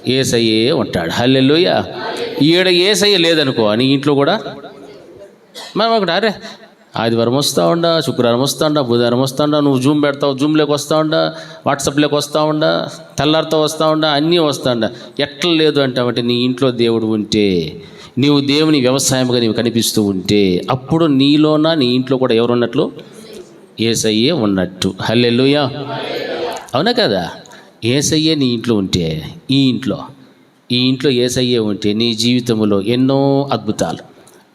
యేసయ్యే ఉంటాడు. హల్లెలూయా. ఈడ యేసయ్య లేదనుకో నీ ఇంట్లో కూడా మనం ఒకటి అరే ఆదివారం వస్తూ ఉండా, శుక్రవారం వస్తూ ఉండా, బుధవారం వస్తూ ఉండా, నువ్వు జూమ్ పెడతావు, జూమ్లోకి వస్తూ ఉండా, వాట్సాప్లోకి వస్తూ ఉండా, తెల్లారితో వస్తూ ఉండా, అన్నీ వస్తూ ఉండా. ఎట్లా లేదు అంటావంటే నీ ఇంట్లో దేవుడు ఉంటే, నీవు దేవుని వ్యవసాయంగా నీవు కనిపిస్తూ ఉంటే, అప్పుడు నీలోన నీ ఇంట్లో కూడా ఎవరు ఉన్నట్లు? యేసయ్యే ఉన్నట్టు. హల్లెలూయా. అవునా కదా? యేసయ్యే నీ ఇంట్లో ఉంటే, ఈ ఇంట్లో యేసయ్యే ఉంటే నీ జీవితంలో ఎన్నో అద్భుతాలు,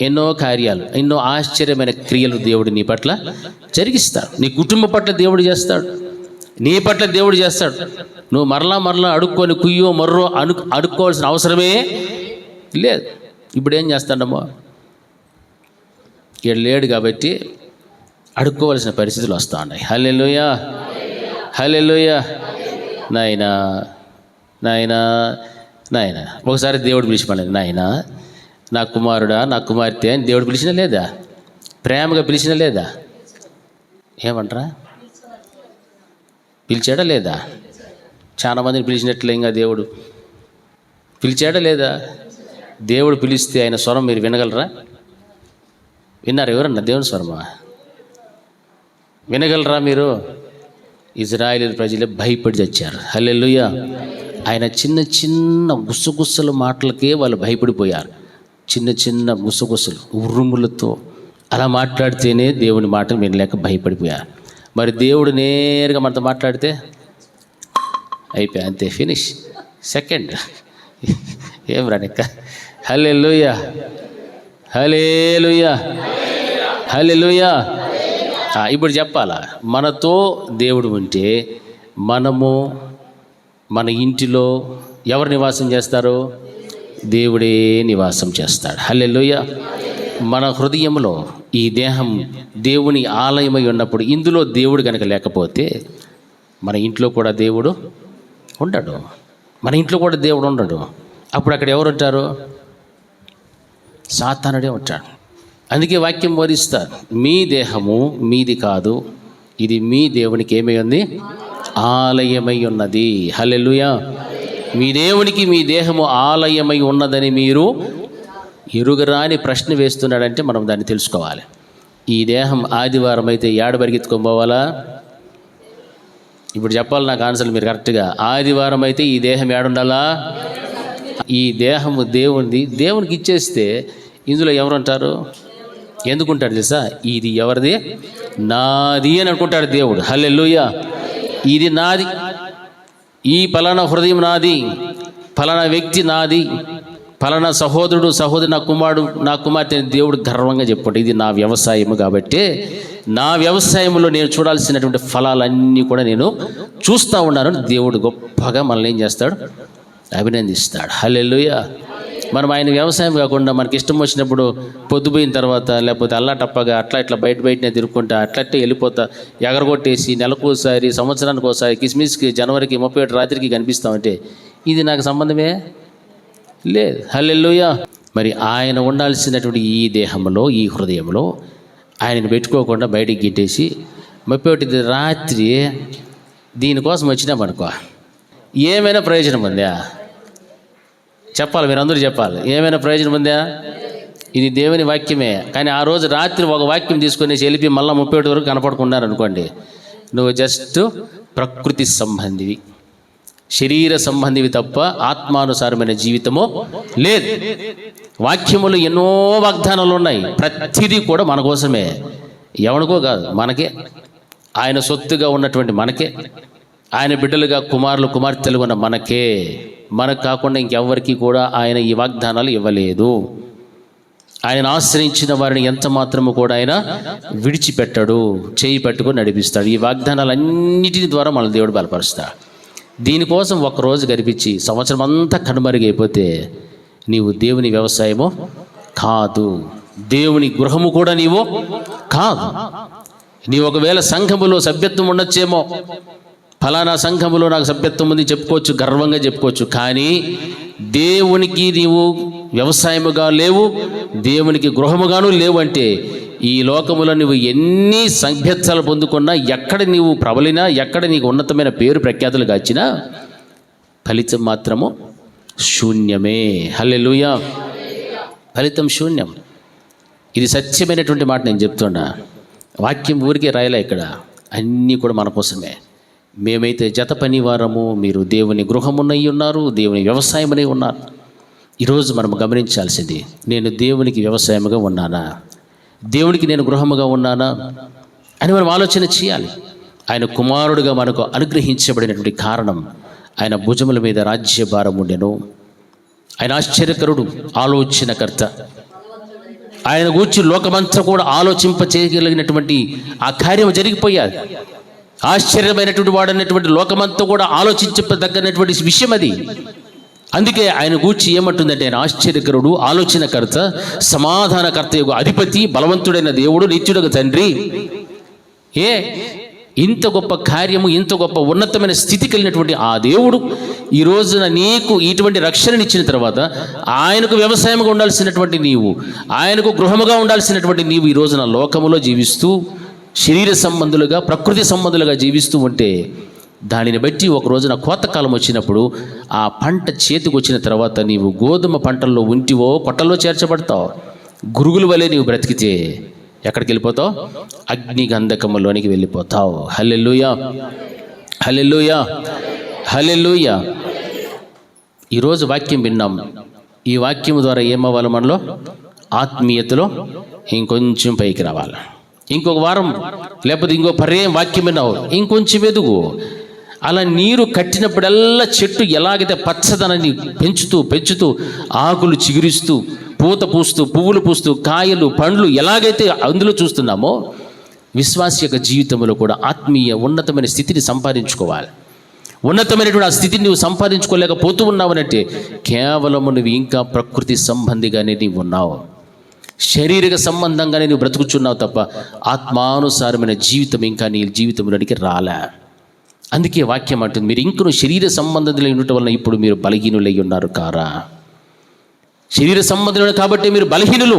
ఎన్నో కార్యాలు, ఎన్నో ఆశ్చర్యమైన క్రియలు దేవుడు నీ పట్ల జరిగిస్తాడు. నీ కుటుంబం పట్ల దేవుడు చేస్తాడు, నీ పట్ల దేవుడు చేస్తాడు. నువ్వు మరలా అడుక్కొని కుయ్యో మర్రో అడుక్కోవాల్సిన అవసరమే లేదు. ఇప్పుడు ఏం చేస్తాడమ్మో, ఇక్కడ లేడు కాబట్టి అడుక్కోవాల్సిన పరిస్థితులు వస్తూ ఉన్నాయి. హల్లెలూయా, హల్లెలూయా. నాయనా నాయనా నాయనా. ఒకసారి దేవుడు పిలిచిపోలేదు, నాయనా నా కుమారుడా, నా కుమార్తె అని దేవుడు పిలిచినా లేదా? ప్రేమగా పిలిచినా లేదా? ఏమంటారా? పిలిచాడా లేదా? చాలా మందిని పిలిచినట్లే ఇంకా దేవుడు పిలిచాడా లేదా? దేవుడు పిలిస్తే ఆయన స్వరం మీరు వినగలరా? విన్నారు ఎవరన్నా దేవుని స్వరమా? వినగలరా మీరు? ఇజ్రాయేలు ప్రజలే భయపడి చచ్చారు. హల్లెలూయా. ఆయన చిన్న చిన్న గుసగుసల మాటలకే వాళ్ళు భయపడిపోయారు. చిన్న చిన్న గుసగుసలు ఉరుములతో అలా మాట్లాడితేనే దేవుని మాటలు వినలేక భయపడిపోయారు. మరి దేవుడు నేరుగా మనతో మాట్లాడితే అయిపోయా, అంతే, ఫినిష్. సెకండ్ ఏం రానిక. హల్లెలూయా, హల్లెలూయా, హల్లెలూయా. ఇప్పుడు చెప్పాలా, మనతో దేవుడు ఉంటే మనము మన ఇంటిలో ఎవరు నివాసం చేస్తారు? దేవుడే నివాసం చేస్తాడు. హల్లెలూయా. మన హృదయంలో ఈ దేహం దేవుని ఆలయమై ఉన్నప్పుడు ఇందులో దేవుడు కనుక లేకపోతే మన ఇంట్లో కూడా దేవుడు ఉండడు. మన ఇంట్లో కూడా దేవుడు ఉండడు. అప్పుడు అక్కడ ఎవరు ఉంటారు? సాతానుడే ఉంటాడు. అందుకే వాక్యం బోధిస్తారు, మీ దేహము మీది కాదు, ఇది మీ దేవునికి ఏమై ఉంది? ఆలయమై ఉన్నది. హల్లెలూయా. మీ దేవునికి మీ దేహము ఆలయమై ఉన్నదని మీరు ఎరుగరా అని ప్రశ్న వేస్తున్నాడంటే మనం దాన్ని తెలుసుకోవాలి. ఈ దేహం ఆదివారం అయితే ఏడు పరిగెత్తుకొని పోవాలా? ఇప్పుడు చెప్పాలి నాకు ఆన్సర్ మీరు కరెక్ట్గా. ఆదివారం అయితే ఈ దేహం ఏడుండాలా? ఈ దేహము దేవునికి ఇచ్చేస్తే ఇందులో ఎవరుంటారు? ఎందుకుంటాడు తెలుసా? ఇది ఎవరిది? నాది అని అనుకుంటాడు దేవుడు. హల్లెలూయా. ఇది నాది, ఈ ఫలానా హృదయం నాది, ఫలానా వ్యక్తి నాది, ఫలానా సహోదరుడు సహోదరి, నా కుమారుడు నా కుమార్తె దేవుడు గర్వంగా చెప్పుకుంటాడు. ఇది నా వ్యవసాయము కాబట్టి నా వ్యవసాయంలో నేను చూడాల్సినటువంటి ఫలాలన్నీ కూడా నేను చూస్తూ ఉన్నాను. దేవుడు గొప్పగా మనల్ని ఏం చేస్తాడు? అభినందిస్తాడు. హల్లెలూయా. మనం ఆయన వ్యవసాయం కాకుండా మనకి ఇష్టం వచ్చినప్పుడు పొద్దుపోయిన తర్వాత లేకపోతే అల్లాటప్పగా అట్లా ఇట్లా బయటనే తిరుక్కుంటా అట్లట్టే వెళ్ళిపోతా ఎగరగొట్టేసి నెలకోసారి సంవత్సరానికి ఒకసారి కిస్మిస్కి జనవరికి 31 రాత్రికి కనిపిస్తామంటే ఇది నాకు సంబంధమే లేదు. హల్లెలూయా. మరి ఆయన ఉండాల్సినటువంటి ఈ దేహంలో ఈ హృదయంలో ఆయనను పెట్టుకోకుండా బయటికి గిట్టేసి 31 రాత్రి దీనికోసం వచ్చినామనుకో ఏమైనా ప్రయోజనం ఉందా? చెప్పాలి, మీరు అందరూ చెప్పాలి. ఏమైనా ప్రయోజనం ఉందా? ఇది దేవుని వాక్యమే. కానీ ఆ రోజు రాత్రి ఒక వాక్యం తీసుకొని వెళ్ళిపి మళ్ళీ 31 వరకు కనపడుకున్నారనుకోండి, నువ్వు జస్ట్ ప్రకృతి సంబంధివి, శరీర సంబంధివి తప్ప ఆత్మానుసారమైన జీవితము లేదు. వాక్యములు ఎన్నో వాగ్దానాలు ఉన్నాయి, ప్రతిదీ కూడా మన కోసమే, ఎవరికో కాదు, మనకే. ఆయన సొత్తుగా ఉన్నటువంటి మనకే, ఆయన బిడ్డలుగా కుమారులు కుమార్తెలు ఉన్న మనకే. మనకు కాకుండా ఇంకెవ్వరికి కూడా ఆయన ఈ వాగ్దానాలు ఇవ్వలేదు. ఆయన ఆశ్రయించిన వారిని ఎంత మాత్రము కూడా ఆయన విడిచిపెట్టడు, చేయి పట్టుకొని నడిపిస్తాడు. ఈ వాగ్దానాలన్నిటి ద్వారా మన దేవుడు బలపరుస్తాడు. దీనికోసం ఒక్కరోజు గడిపించి సంవత్సరం అంతా కనుమరుగైపోతే నీవు దేవుని వ్యవసాయము కాదు, దేవుని గృహము కూడా నీవు కాదు. నీవు ఒకవేళ సంఘములో సభ్యత్వం ఉండొచ్చేమో, ఫలానా సంఘములో నాకు సభ్యత్వం ఉంది చెప్పుకోవచ్చు, గర్వంగా చెప్పుకోవచ్చు. కానీ దేవునికి నీవు వ్యవసాయముగా లేవు, దేవునికి గృహముగాను లేవు అంటే ఈ లోకములో నువ్వు ఎన్ని సభ్యత్వాలు పొందుకున్నా, ఎక్కడ నీవు ప్రబలినా, ఎక్కడ నీకు ఉన్నతమైన పేరు ప్రఖ్యాతులు గాచినా ఫలితం మాత్రము శూన్యమే. హల్లెలూయా. ఫలితం శూన్యం. ఇది సత్యమైనటువంటి మాట నేను చెప్తున్నా. వాక్యం ఊరికే రాయలే ఇక్కడ, అన్నీ కూడా మన కోసమే. మేమైతే జత పనివారము, మీరు దేవుని గృహమునై ఉన్నారు, దేవుని వ్యవసాయమునై ఉన్నారు. ఈరోజు మనం గమనించాల్సింది, నేను దేవునికి వ్యవసాయముగా ఉన్నానా, దేవునికి నేను గృహముగా ఉన్నానా అని మనం ఆలోచన చేయాలి. ఆయన కుమారుడుగా మనకు అనుగ్రహించబడినటువంటి కారణం, ఆయన భుజముల మీద రాజ్యభారం ఉండెను. ఆయన ఆశ్చర్యకరుడు, ఆలోచనకర్త. ఆయన గూర్చి లోకమంతా కూడా ఆలోచింప చేయగలిగినటువంటి ఆ కార్యం జరిగిపోయాది. ఆశ్చర్యమైనటువంటి వాడన్నటువంటి లోకమంతా కూడా ఆలోచించదగ్గనటువంటి విషయం అది. అందుకే ఆయన గూర్చి ఏమంటుందంటే, ఆయన ఆశ్చర్యకరుడు, ఆలోచనకర్త, సమాధానకర్త, అధిపతి, బలవంతుడైన దేవుడు, నిత్యుడగు తండ్రి. ఇంత గొప్ప కార్యము, ఇంత గొప్ప ఉన్నతమైన స్థితి కలిగినటువంటి ఆ దేవుడు ఈ రోజున నీకు ఇటువంటి రక్షణనిచ్చిన తర్వాత, ఆయనకు వ్యవసాయముగా ఉండాల్సినటువంటి నీవు, ఆయనకు గృహముగా ఉండాల్సినటువంటి నీవు ఈ రోజున లోకములో జీవిస్తూ శరీర సంబంధులుగా, ప్రకృతి సంబంధులుగా జీవిస్తూ ఉంటే, దానిని బట్టి ఒక రోజున కోతకాలం వచ్చినప్పుడు ఆ పంట చేతికి వచ్చిన తర్వాత నీవు గోధుమ పంటల్లో ఉంటివో కొట్టల్లో చేర్చబడతావు. గురుగుల వలె నీవు బ్రతికితే ఎక్కడికి వెళ్ళిపోతావు? అగ్ని గంధకములోనికి వెళ్ళిపోతావు. హల్లెలూయా, హల్లెలూయా, హల్లెలూయా. ఈరోజు వాక్యం విన్నాం. ఈ వాక్యం ద్వారా ఏమవ్వాలి? మనలో ఆత్మీయతలో ఇంకొంచెం పైకి రావాలి. ఇంకొక వారం లేకపోతే ఇంకో పర్యాయం వాక్యం విన్నావు, ఇంకొంచెం ఎదుగు. అలా నీరు కట్టినప్పుడల్లా చెట్టు ఎలాగైతే పచ్చదనాన్ని పెంచుతూ ఆకులు చిగురిస్తూ, పూత పూస్తూ, పువ్వులు పూస్తూ, కాయలు, పండ్లు ఎలాగైతే అందులో చూస్తున్నామో, విశ్వాస యొక్క జీవితంలో కూడా ఆత్మీయ ఉన్నతమైన స్థితిని సంపాదించుకోవాలి. ఉన్నతమైనటువంటి ఆ స్థితిని నువ్వు సంపాదించుకోలేకపోతూ ఉన్నావనంటే కేవలము నువ్వు ఇంకా ప్రకృతి సంబంధిగానే నీవు ఉన్నావు, శారీరక సంబంధంగానే నువ్వు బ్రతుకుచున్నావు తప్ప ఆత్మానుసారమైన జీవితం ఇంకా నీ జీవితంలోనికి రాలే. అందుకే వాక్యం అంటుంది, మీరు ఇంకను శరీర సంబంధులై ఉండటం వలన ఇప్పుడు మీరు బలహీనులై ఉన్నారు కారా. శరీర సంబంధులు కాబట్టి మీరు బలహీనులు,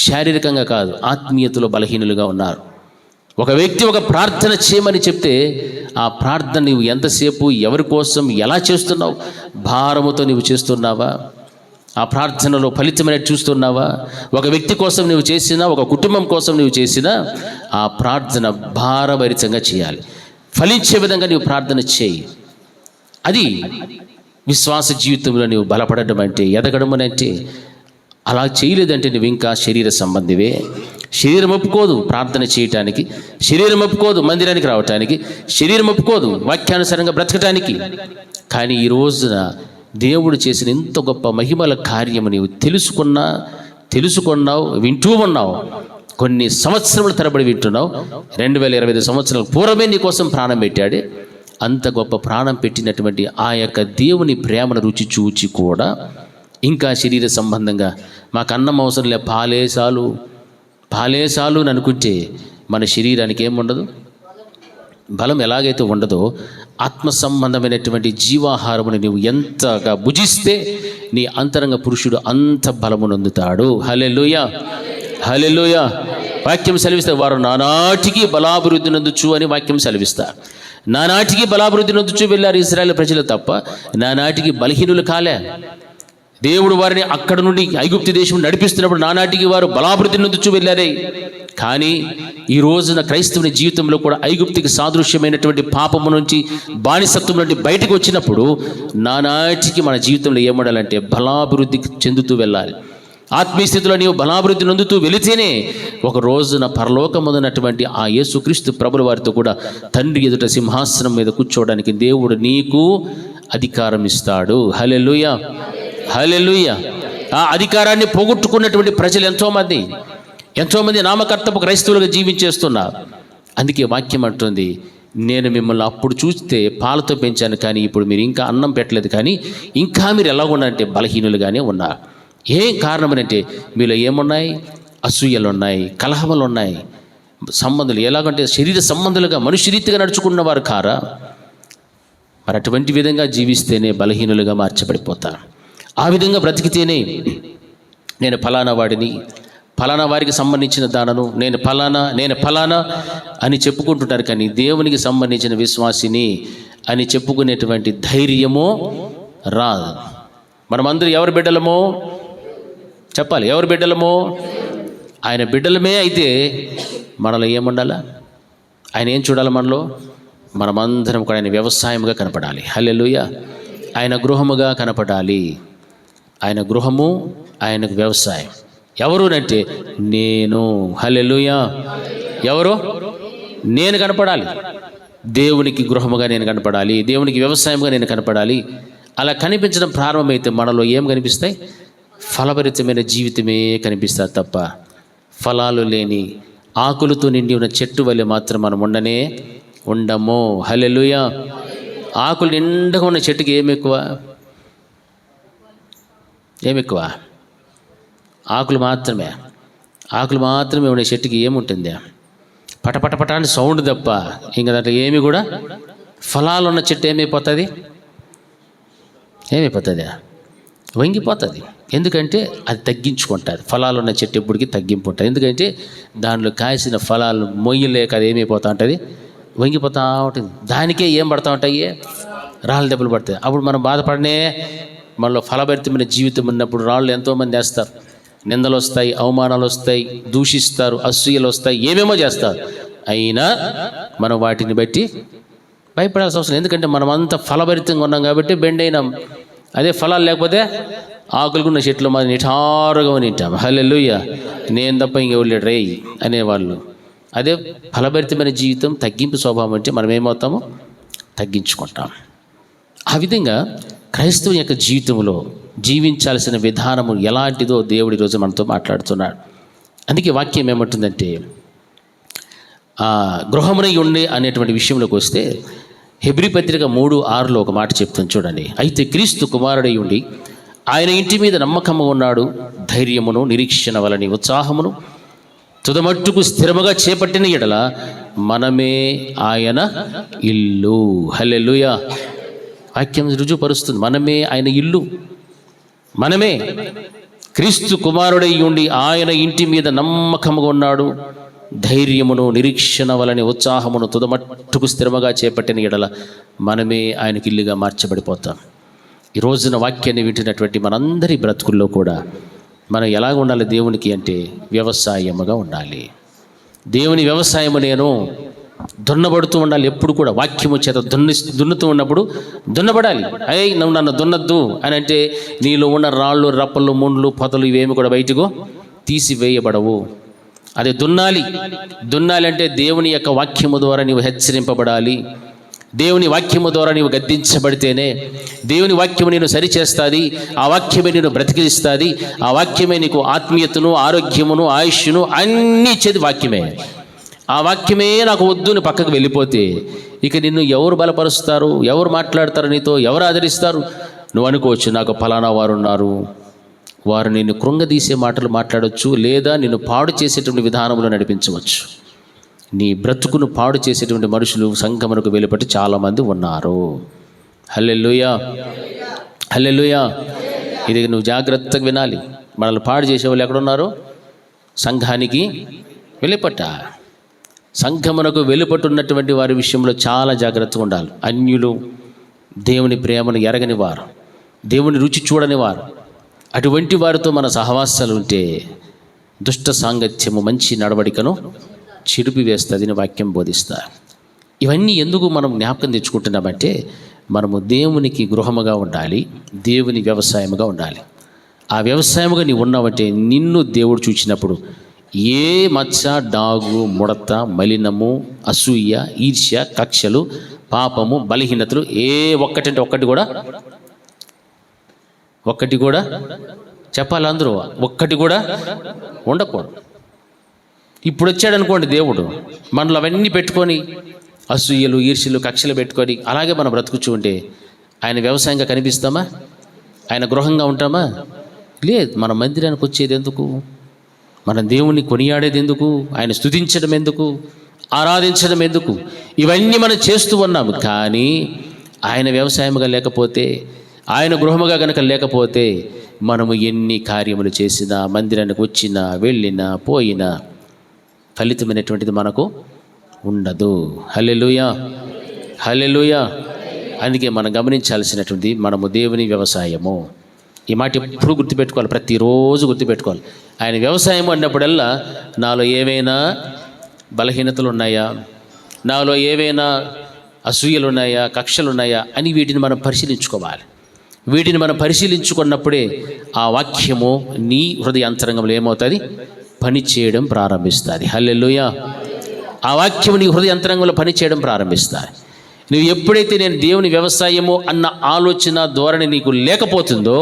శారీరకంగా కాదు, ఆత్మీయతలో బలహీనులుగా ఉన్నారు. ఒక వ్యక్తి ఒక ప్రార్థన చేయమని చెప్తే ఆ ప్రార్థన నువ్వు ఎంతసేపు, ఎవరి కోసం, ఎలా చేస్తున్నావు? భారముతో నువ్వు చేస్తున్నావా? ఆ ప్రార్థనలో ఫలితమైన చూస్తున్నావా? ఒక వ్యక్తి కోసం నువ్వు చేసినా, ఒక కుటుంబం కోసం నువ్వు చేసినా ఆ ప్రార్థన భారభరితంగా చేయాలి. ఫలించే విధంగా నువ్వు ప్రార్థన చేయి. అది విశ్వాస జీవితంలో నువ్వు బలపడడం అంటే, ఎదగడం అని అంటే. అలా చేయలేదంటే నువ్వు ఇంకా శరీర సంబంధివే. శరీరం ఒప్పుకోదు ప్రార్థన చేయటానికి, శరీరం ఒప్పుకోదు మందిరానికి రావటానికి, శరీరం ఒప్పుకోదు వాక్యానుసారంగా బ్రతకటానికి. కానీ ఈ రోజున దేవుడు చేసిన ఇంత గొప్ప మహిమల కార్యము నీవు తెలుసుకున్నావు, వింటూ ఉన్నావు. కొన్ని సంవత్సరముల తరబడి వింటున్నావు. 2025 సంవత్సరాల పూర్వమే నీ కోసం ప్రాణం పెట్టాడే. అంత గొప్ప ప్రాణం పెట్టినటువంటి ఆ యొక్క దేవుని ప్రేమను రుచి చూచి కూడా ఇంకా శరీర సంబంధంగా మాకు అన్నం అవసరం లే, పాలే చాలు అని అనుకుంటే మన శరీరానికి ఏముండదు, బలం ఎలాగైతే ఉండదో, ఆత్మ సంబంధమైనటువంటి జీవాహారముని నువ్వు ఎంతగా భుజిస్తే నీ అంతరంగ పురుషుడు అంత బలమును పొందుతాడు. హల్లెలూయా, హల్లెలూయా. వాక్యం సెలవిస్తారు, వారు నానాటికి బలాభివృద్ధి నొందుచు అని వాక్యం సెలవిస్తారు. నానాటికి బలాభివృద్ధి నొందుచు వెళ్ళారు ఇశ్రాయేలు ప్రజలు తప్ప నానాటికి బలహీనులు కాలే. దేవుడు వారిని అక్కడ నుండి ఐగుప్తు దేశం నడిపిస్తున్నప్పుడు నానాటికి వారు బలాభివృద్ధి నొందుచు వెళ్ళారే. కానీ ఈ రోజున క్రైస్తవుని జీవితంలో కూడా ఐగుప్తికి సాదృశ్యమైనటువంటి పాపము నుంచి, బానిసత్వం నుండి బయటకు వచ్చినప్పుడు నానాటికి మన జీవితంలో ఏమడాలంటే బలాభివృద్ధి చెందుతూ వెళ్ళాలి. ఆత్మీయ స్థితిలో నీవు బలాభివృద్ధి నొందుతూ వెళితేనే ఒక రోజున పరలోకమున్నటువంటి ఆ యేసుక్రీస్తు ప్రభుల వారితో కూడా తండ్రి ఎదుట సింహాసనం మీద కూర్చోవడానికి దేవుడు నీకు అధికారం ఇస్తాడు. హల్లెలూయా, హల్లెలూయా. ఆ అధికారాన్ని పోగొట్టుకున్నటువంటి ప్రజలు ఎంతోమంది నామకర్తపు క్రైస్తవులుగా జీవించేస్తున్నారు. అందుకే వాక్యం అంటుంది, నేను మిమ్మల్ని అప్పుడు చూస్తే పాలతో పెంచాను, కానీ ఇప్పుడు మీరు ఇంకా అన్నం పెట్టలేదు, కానీ ఇంకా మీరు ఎలా ఉన్నారంటే బలహీనులుగానే ఉన్నారు. ఏం కారణమనంటే మీలో ఏమున్నాయి? అసూయలు ఉన్నాయి, కలహములు ఉన్నాయి, సంబంధాలు ఎలాగంటే శరీర సంబంధాలుగా మనుష్య రీతిగా నడుచుకున్నవారు కారా. మరి అటువంటి విధంగా జీవిస్తేనే బలహీనులుగా మార్చబడిపోతారు. ఆ విధంగా బ్రతికితేనే నేను ఫలానా వాడిని, ఫలానా వారికి సంబంధించిన దానను, నేను ఫలానా అని చెప్పుకుంటుంటారు. కానీ దేవునికి సంబంధించిన విశ్వాసిని అని చెప్పుకునేటువంటి ధైర్యమో రాదు. మనమందరూ ఎవరి బిడ్డలమో చెప్పాలి, ఎవరి బిడ్డలమో? ఆయన బిడ్డలమే అయితే మనలో ఏముండాలా? ఆయన ఏం చూడాలి మనలో? మనమందరం కూడా ఆయన వ్యవసాయముగా కనపడాలి. హల్లెలూయా. ఆయన గృహముగా కనపడాలి. ఆయన గృహము, ఆయనకు వ్యవసాయం. ఎవరు అంటే నేను. హల్లెలూయా. ఎవరు? నేను కనపడాలి. దేవునికి గృహముగా నేను కనపడాలి, దేవునికి వ్యవసాయంగా నేను కనపడాలి. అలా కనిపించడం ప్రారంభమైతే మనలో ఏం కనిపిస్తాయి? ఫలభరితమైన జీవితమే కనిపిస్తుంది తప్ప ఫలాలు లేని ఆకులతో నిండి ఉన్న చెట్టు వల్లే మాత్రం మనం ఉండము. హల్లెలూయా. ఆకులు నిండుగా ఉన్న చెట్టుకి ఏమి ఎక్కువ? ఆకులు మాత్రమే ఉండే చెట్టుకి ఏముంటుంది? పటపటపట అని సౌండ్ తప్ప ఇంకా దాంట్లో ఏమి కూడా ఫలాలు ఉన్న చెట్టు ఏమైపోతుంది? వంగిపోతుంది. ఎందుకంటే అది తగ్గించుకుంటుంది. ఫలాలు ఉన్న చెట్టు ఎప్పటికీ తగ్గింపు ఉంటుంది. ఎందుకంటే దానిలో కాసిన ఫలాలు మొయ్యలేక అది ఏమైపోతూ ఉంటుంది? వంగిపోతూ ఉంటుంది. దానికే ఏం పడుతూ ఉంటాయి? రాళ్ళ దెబ్బలు పడతాయి. అప్పుడు మనం బాధపడనే మనలో ఫలభరితమైన జీవితం ఉన్నప్పుడు రాళ్ళు ఎంతోమంది వేస్తారు, నిందలు వస్తాయి, అవమానాలు వస్తాయి, దూషిస్తారు, అసూయలు వస్తాయి, ఏమేమో చేస్తారు. అయినా మనం వాటిని బట్టి భయపడాల్సిన అవసరం. ఎందుకంటే మనం అంత ఫలభరితంగా ఉన్నాం కాబట్టి బెండ్ అయినాం. అదే ఫలాలు లేకపోతే ఆకులుకున్న చెట్లు మాది నిఠారుగా ఉంటాం. హల్లెలూయా. నేను తప్ప ఇంకెవరు లేడు రేయ్ అనేవాళ్ళు. అదే ఫలభరితమైన జీవితం, తగ్గింపు స్వభావం అంటే మనం ఏమవుతామో తగ్గించుకుంటాం. ఆ విధంగా క్రైస్తవం యొక్క జీవితంలో జీవించాల్సిన విధానము ఎలాంటిదో దేవుడు ఈరోజు మనతో మాట్లాడుతున్నాడు. అందుకే వాక్యం ఏమంటుందంటే గృహమునై ఉండే అనేటువంటి విషయంలోకి వస్తే హెబ్రీ పత్రిక 3:6 ఒక మాట చెప్తాను చూడండి. అయితే క్రీస్తు కుమారుడై ఉండి ఆయన ఇంటి మీద నమ్మకము ఉన్నాడు, ధైర్యమును నిరీక్షణ వలని ఉత్సాహమును తుదమట్టుకు స్థిరముగా చేపట్టిన ఎడల మనమే ఆయన ఇల్లు. హల్లెలూయా. వాక్యం రుజువుపరుస్తుంది. మనమే ఆయన ఇల్లు. మనమే క్రీస్తు కుమారుడై ఉండి ఆయన ఇంటి మీద నమ్మకముగా ఉన్నాడు, ధైర్యమును నిరీక్షణ వలని ఉత్సాహమును తుదమట్టుకు స్థిరముగా చేపట్టిన ఎడల మనమే ఆయనకి ఇల్లుగా మార్చబడిపోతాం. ఈ రోజున వాక్యాన్ని వింటున్నటువంటి మనందరి బ్రతుకుల్లో కూడా మనం ఎలాగ ఉండాలి దేవునికి అంటే వ్యవసాయముగా ఉండాలి. దేవుని వ్యవసాయము నేను దున్నబడుతూ ఉండాలి. ఎప్పుడు కూడా వాక్యము చేత దున్నుతూ ఉన్నప్పుడు దున్నబడాలి. నువ్వు నన్ను దున్నద్దు అని అంటే నీలో ఉన్న రాళ్ళు, రప్పలు, ముండ్లు, పొదలు ఇవేమి కూడా బయటకు తీసివేయబడవు. అదే దున్నాలి అంటే దేవుని యొక్క వాక్యము ద్వారా నీవు హెచ్చరింపబడాలి. దేవుని వాక్యము ద్వారా నీవు గద్దించబడితేనే దేవుని వాక్యము నేను సరిచేస్తుంది. ఆ వాక్యమే నేను బ్రతికిస్తుంది. ఆ వాక్యమే నీకు ఆత్మీయతను, ఆరోగ్యమును, ఆయుష్ను అన్నీ ఇచ్చేది వాక్యమే. ఆ వాక్యమే నాకు వద్దుని పక్కకు వెళ్ళిపోతే ఇక నిన్ను ఎవరు బలపరుస్తారు? ఎవరు మాట్లాడతారు నీతో? ఎవరు ఆదరిస్తారు? నువ్వు అనుకోవచ్చు నాకు ఫలానా వారు ఉన్నారు, వారు నిన్ను కృంగదీసే మాటలు మాట్లాడవచ్చు, లేదా నిన్ను పాడు చేసేటువంటి విధానంలో నడిపించవచ్చు. నీ బ్రతుకును పాడు చేసేటువంటి మనుషులు సంఘమునకు వెలుపటి చాలామంది ఉన్నారు. హల్లెలూయా. హల్లెలూయా. ఇది నువ్వు జాగ్రత్తగా వినాలి. మనల్ని పాడు చేసేవాళ్ళు ఎక్కడున్నారు? సంఘానికి వెలుపట. సంఘమునకు వెలుపట్టున్నటువంటి వారి విషయంలో చాలా జాగ్రత్తగా ఉండాలి. అన్యులు, దేవుని ప్రేమను ఎరగని వారు, దేవుని రుచి చూడని వారు, అటువంటి వారితో మన సహవాసాలు ఉంటే దుష్ట సాంగత్యము మంచి నడవడికను చిరిపి వేస్తుందని వాక్యం బోధిస్తారు. ఇవన్నీ ఎందుకు మనం జ్ఞాపకం తెచ్చుకుంటున్నామంటే మనము దేవునికి గృహముగా ఉండాలి, దేవుని వ్యవసాయముగా ఉండాలి. ఆ వ్యవసాయముగా నీవు ఉన్నావంటే నిన్ను దేవుడు చూచినప్పుడు ఏ మచ్చ, డాగు, ముడత, మలినము, అసూయ, ఈర్ష్య, కక్షలు, పాపము, బలహీనతలు ఏ ఒక్కటంటే ఒక్కటి కూడా చెప్పాలి అందరూ, ఒక్కటి కూడా ఉండకూడదు. ఇప్పుడు వచ్చాడనుకోండి దేవుడు, మనలో అవన్నీ పెట్టుకొని అసూయలు, ఈర్ష్యలు, కక్షలు పెట్టుకొని అలాగే మనం బ్రతుకుచూ ఉంటే ఆయన వ్యవసాయంగా కనిపిస్తామా? ఆయన గృహంగా ఉంటామా? లేదు. మన మందిరానికి వచ్చేది ఎందుకు? మన దేవుణ్ణి కొనియాడేది ఎందుకు? ఆయన స్తుతించడం ఎందుకు? ఆరాధించడం ఎందుకు? ఇవన్నీ మనం చేస్తూ ఉన్నాము. కానీ ఆయన వ్యవసాయముగా లేకపోతే, ఆయన గృహముగా కనుక లేకపోతే మనము ఎన్ని కార్యములు చేసినా, మందిరానికి వచ్చినా, వెళ్ళినా, పోయినా ఫలితమైనటువంటిది మనకు ఉండదు. హల్లెలూయా. హల్లెలూయా. అందుకే మనం గమనించాల్సినటువంటి మనము దేవుని వ్యవసాయము. ఈ మాట ఎప్పుడు గుర్తుపెట్టుకోవాలి, ప్రతిరోజు గుర్తుపెట్టుకోవాలి. ఆయన వ్యవసాయం అన్నప్పుడల్లా నాలో ఏవైనా బలహీనతలు ఉన్నాయా, నాలో ఏవైనా అసూయలు ఉన్నాయా, కక్షలు ఉన్నాయా అని వీటిని మనం పరిశీలించుకోవాలి. వీటిని మనం పరిశీలించుకున్నప్పుడే ఆ వాక్యము నీ హృదయ అంతరంగంలో ఏమవుతుంది, పని చేయడం ప్రారంభిస్తుంది. హల్లెలూయా. ఆ వాక్యము నీ హృదయ అంతరంగంలో పని చేయడం ప్రారంభిస్తుంది. నువ్వు ఎప్పుడైతే నేను దేవుని వ్యవసాయము అన్న ఆలోచన ధోరణి నీకు లేకపోతుందో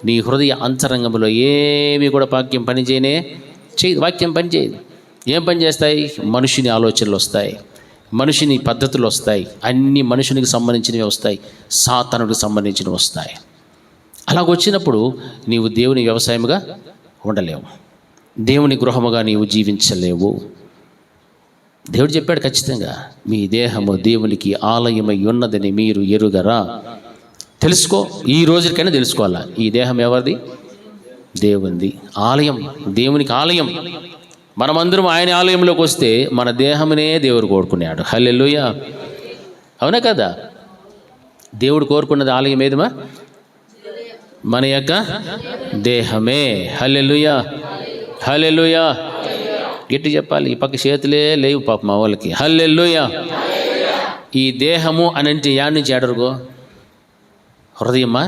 నీ హృదయ అంతరంగంలో ఏమీ కూడా వాక్యం పని చేయదు. వాక్యం పని చేయదు. ఏం పని చేస్తాయి? మనుషుని ఆలోచనలు వస్తాయి, మనుషుని పద్ధతులు వస్తాయి, అన్ని మనుషునికి సంబంధించినవి వస్తాయి, సాతానుడికి సంబంధించినవి వస్తాయి. అలాగొచ్చినప్పుడు నీవు దేవుని వ్యవసాయముగా ఉండలేవు, దేవుని గృహముగా నీవు జీవించలేవు. దేవుడు చెప్పాడు ఖచ్చితంగా, మీ దేహము దేవునికి ఆలయమై ఉన్నదని మీరు ఎరుగరా. తెలుసుకో, ఈ రోజుకైనా తెలుసుకోవాలా, ఈ దేహం ఎవరిది? దేవునిది. ఆలయం, దేవునికి ఆలయం. మనమందరం ఆయన ఆలయంలోకి వస్తే మన దేహమునే దేవుడు కోరుకున్నాడు. హల్లెలూయా. అవునా కదా? దేవుడు కోరుకున్నది ఆలయం ఏదమా? మన యొక్క దేహమే. హల్లెలూయా, హల్లెలూయా. గట్టి చెప్పాలి, ఈ పక్క చేతులే లేవు పాప మా వాళ్ళకి. హల్లెలూయా. ఈ దేహము అని అంటే యాడ్ నుంచి ఏడరుగో? హృదయమా?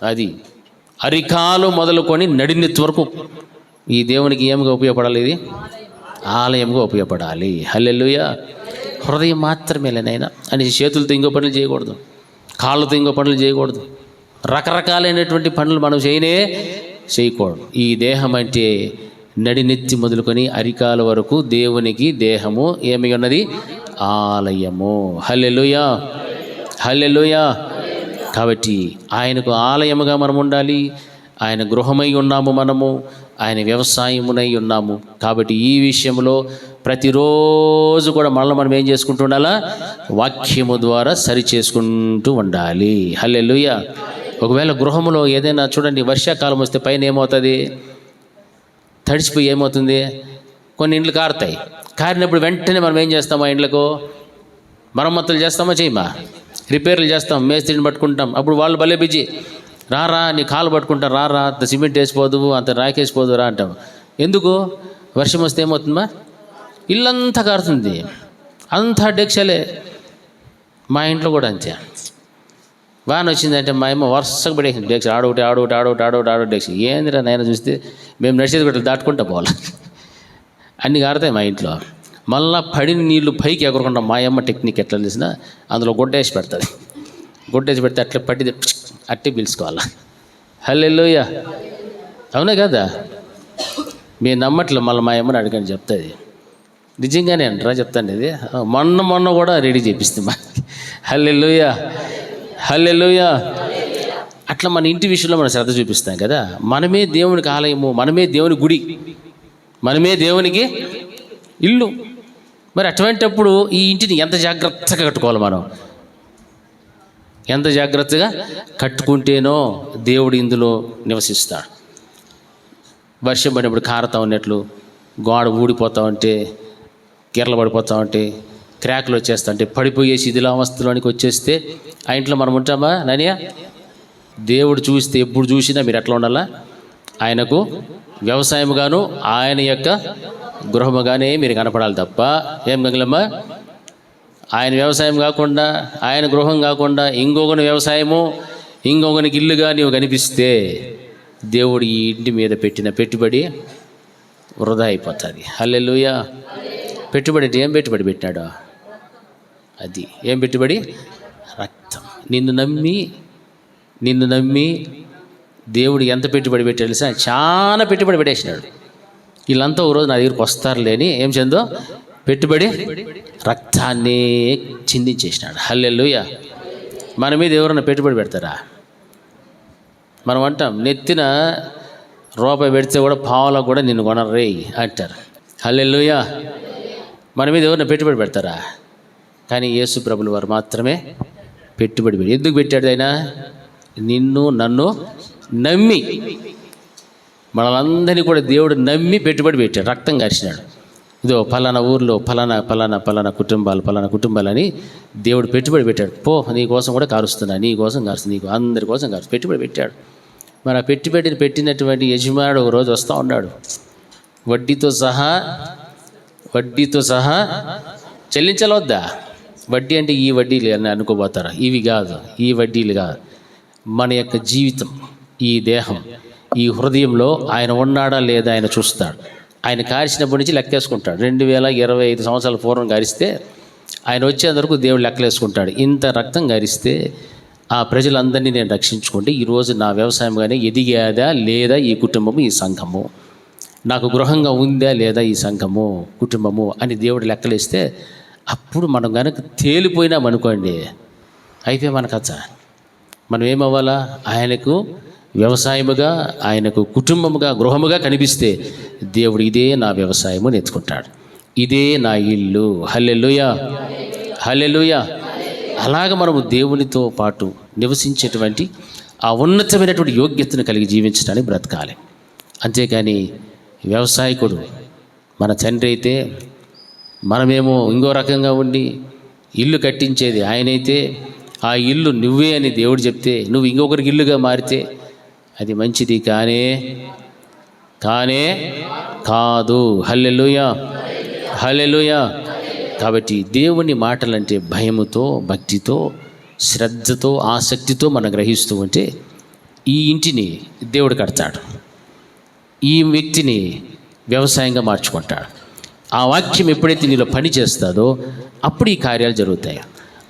అది అరికాలు మొదలుకొని నడినెత్తి వరకు ఈ దేవునికి ఏమిగా ఉపయోగపడాలి? ఇది ఆలయంగా ఉపయోగపడాలి. హల్లెలూయా. హృదయం మాత్రమే లేనైనా అని చేతులతో ఇంకో పనులు చేయకూడదు, కాళ్ళతో ఇంకో పనులు చేయకూడదు, రకరకాలైనటువంటి పనులు మనం చేయకూడదు. ఈ దేహం అంటే నడినెత్తి మొదలుకొని అరికాల వరకు దేవునికి దేహము ఏమి ఉన్నది? ఆలయము. హల్లెలూయా, హల్లెలూయా. కాబట్టి ఆయనకు ఆలయముగా మనం ఉండాలి. ఆయన గృహమై ఉన్నాము, మనము ఆయన వ్యవసాయమునై ఉన్నాము. కాబట్టి ఈ విషయంలో ప్రతిరోజు కూడా మనం ఏం చేసుకుంటూ ఉండాలా? వాక్యము ద్వారా సరి చేసుకుంటూ ఉండాలి. హల్లెలూయా. ఒకవేళ గృహములో ఏదైనా చూడండి, వర్షాకాలం వస్తే పైన ఏమవుతుంది? తడిచిపోయి ఏమవుతుంది? కొన్ని ఇండ్లు కారుతాయి. కారినప్పుడు వెంటనే మనం ఏం చేస్తాం? ఆ ఇండ్లకు మరమ్మతులు చేస్తామా చేయమా? రిపేర్లు చేస్తాం, మేస్త్రిని పట్టుకుంటాం. అప్పుడు వాళ్ళు భలే బిజీ, రారా నీ కాలు పట్టుకుంటాం, రారా అంత సిమెంట్ వేసిపోదు, అంత రాకేసిపోదు రా అంటాం. ఎందుకు? వర్షం వస్తే ఏమవుతుందా? ఇల్లంతా కారుతుంది, అంతా డెక్షలే. మా ఇంట్లో కూడా అంతే. వాన వచ్చిందంటే మా అమ్మ వరుసగా పడేసింది డెక్స్, ఆడొకటి డెక్స్. ఏందిరా నాయన చూస్తే మేము నడిచేది కూడా దాటుకుంటా పోవాలి. అన్నీ కారుతాయి మా ఇంట్లో. మళ్ళా పడిన నీళ్ళు పైకి ఎగరకుండా మా అమ్మ టెక్నిక్ ఎట్లా తెలిసినా అందులో గుడ్డేసి పెడుతుంది. గుడ్డేసి పెడితే అట్లా పట్టి అట్టే పిలుచుకోవాలా. హల్లెలూయా. అవునా కదా? మీరు నమ్మట్లే, మళ్ళీ మా అమ్మని అడగని చెప్తుంది. నిజంగానే అంటారా? చెప్తాను. ఇది మొన్న కూడా రెడీ చేపిస్తుంది. హల్లెలూయా, హల్లెలూయా. అట్లా మన ఇంటి విషయంలో మనం శ్రద్ధ చూపిస్తాం కదా. మనమే దేవునికి ఆలయము, మనమే దేవుని గుడి, మనమే దేవునికి ఇల్లు. మరి అటువంటిప్పుడు ఈ ఇంటిని ఎంత జాగ్రత్తగా కట్టుకోవాలి మనం? ఎంత జాగ్రత్తగా కట్టుకుంటేనో దేవుడు ఇందులో నివసిస్తాడు. వర్షం పడినప్పుడు కారుతా ఉన్నట్లు, గోడ ఊడిపోతూ ఉంటే, గిర్రలు పడిపోతూ ఉంటే, క్రాకులు వచ్చేస్తా అంటే, పడిపోయే శిథిలావస్థలోనికి వచ్చేస్తే ఆ ఇంట్లో మనం ఉంటామా నానియ? దేవుడు చూస్తే ఎప్పుడు చూసినా మీరు ఎట్లా ఉండాలా? ఆయనకు వ్యవసాయముగాను ఆయన యొక్క గృహముగానే మీరు కనపడాలి తప్ప ఏం గంగలమ్మా? ఆయన వ్యవసాయం కాకుండా, ఆయన గృహం కాకుండా ఇంకొకని వ్యవసాయము, ఇంకొకనికి ఇల్లుగా నీవు కనిపిస్తే దేవుడు ఈ ఇంటి మీద పెట్టిన పెట్టుబడి వృధా అయిపోతుంది. హల్లెలూయా. పెట్టుబడి అంటే ఏం పెట్టుబడి పెట్టినాడు? అది ఏం పెట్టుబడి? రక్తం. నిన్ను నమ్మి దేవుడు ఎంత పెట్టుబడి పెట్టాడు తెలుసా? చాలా పెట్టుబడి పెట్టేసినాడు. వీళ్ళంతా ఒక రోజు నా దగ్గరికి వస్తారులేని ఏం చెందో పెట్టుబడి రక్తాన్ని చిందించేసినాడు. హల్లెలూయా. మన మీద ఎవరన్నా పెట్టుబడి పెడతారా? మనం అంటాం, నెత్తిన రూపాయి పెడితే కూడా పావులా కూడా నిన్ను కొనరే అంటారు. హల్లెలూయా. మన మీద ఎవరన్నా పెట్టుబడి పెడతారా? కానీ యేసు ప్రభుల వారు మాత్రమే పెట్టుబడి పెట్టి. ఎందుకు పెట్టాడు ఆయన? నిన్ను నన్ను నమ్మి, మనలందరినీ కూడా దేవుడు నమ్మి పెట్టుబడి పెట్టాడు. రక్తం కార్చినాడు. ఇదో ఫలానా ఊర్లో ఫలానా కుటుంబాలని దేవుడు పెట్టుబడి పెట్టాడు. పో, నీ కోసం కూడా కారుస్తున్నా, నీ కోసం కారుస్తున్నా, నీకు అందరి కోసం కారు పెట్టుబడి పెట్టాడు. మరి ఆ పెట్టుబడిని పెట్టినటువంటి యజమానుడు ఒక రోజు వస్తూ ఉన్నాడు. వడ్డీతో సహా చెల్లించాలి వద్దా? వడ్డీ అంటే ఈ వడ్డీలు అని అనుకోబోతారా? ఇవి కాదు, ఈ వడ్డీలు కాదు. మన యొక్క జీవితం, ఈ దేహం, ఈ హృదయంలో ఆయన ఉన్నాడా లేదా ఆయన చూస్తాడు. ఆయన కారిసినప్పటి నుంచి లెక్కేసుకుంటాడు. 2025 సంవత్సరాల పూర్వం కారిస్తే ఆయన వచ్చేందుకు దేవుడు లెక్కలేసుకుంటాడు. ఇంత రక్తం కారిస్తే ఆ ప్రజలందరినీ నేను రక్షించుకుంటే ఈరోజు నా వ్యవసాయంగానే ఎదిగాదా లేదా ఈ కుటుంబము, ఈ సంఘము, నాకు గృహంగా ఉందా లేదా ఈ సంఘము, కుటుంబము అని దేవుడు లెక్కలేస్తే అప్పుడు మనం కనుక తేలిపోయినామనుకోండి, అయితే మన కథ. మనం ఏమవ్వాలా? ఆయనకు వ్యవసాయముగా, ఆయనకు కుటుంబముగా, గృహముగా కనిపిస్తే దేవుడు ఇదే నా వ్యవసాయము నెత్తుకుంటాడు, ఇదే నా ఇల్లు. హల్లెలూయా, హల్లెలూయా. అలాగ మనము దేవునితో పాటు నివసించేటువంటి ఆ ఉన్నతమైనటువంటి యోగ్యతను కలిగి జీవించడానికి బ్రతకాలి. అంతేకాని వ్యవసాయకుడు మన తండ్రి అయితే మనమేమో ఇంకో రకంగా ఉండి ఇల్లు కట్టించేది ఆయనైతే ఆ ఇల్లు నువ్వే అని దేవుడు చెప్తే నువ్వు ఇంకొకరికి ఇల్లుగా మారితే అది మంచిది కానే కాదు. హల్లెలూయా, హల్లెలూయా. కాబట్టి దేవుని మాటలంటే భయముతో, భక్తితో, శ్రద్ధతో, ఆసక్తితో మనం గ్రహిస్తూ ఉంటే ఈ ఇంటిని దేవుడు కడతాడు, ఈ వ్యక్తిని వ్యవసాయంగా మార్చుకుంటాడు. ఆ వాక్యం ఎప్పుడైతే నీలో పని చేస్తుందో అప్పుడు ఈ కార్యాలు జరుగుతాయి.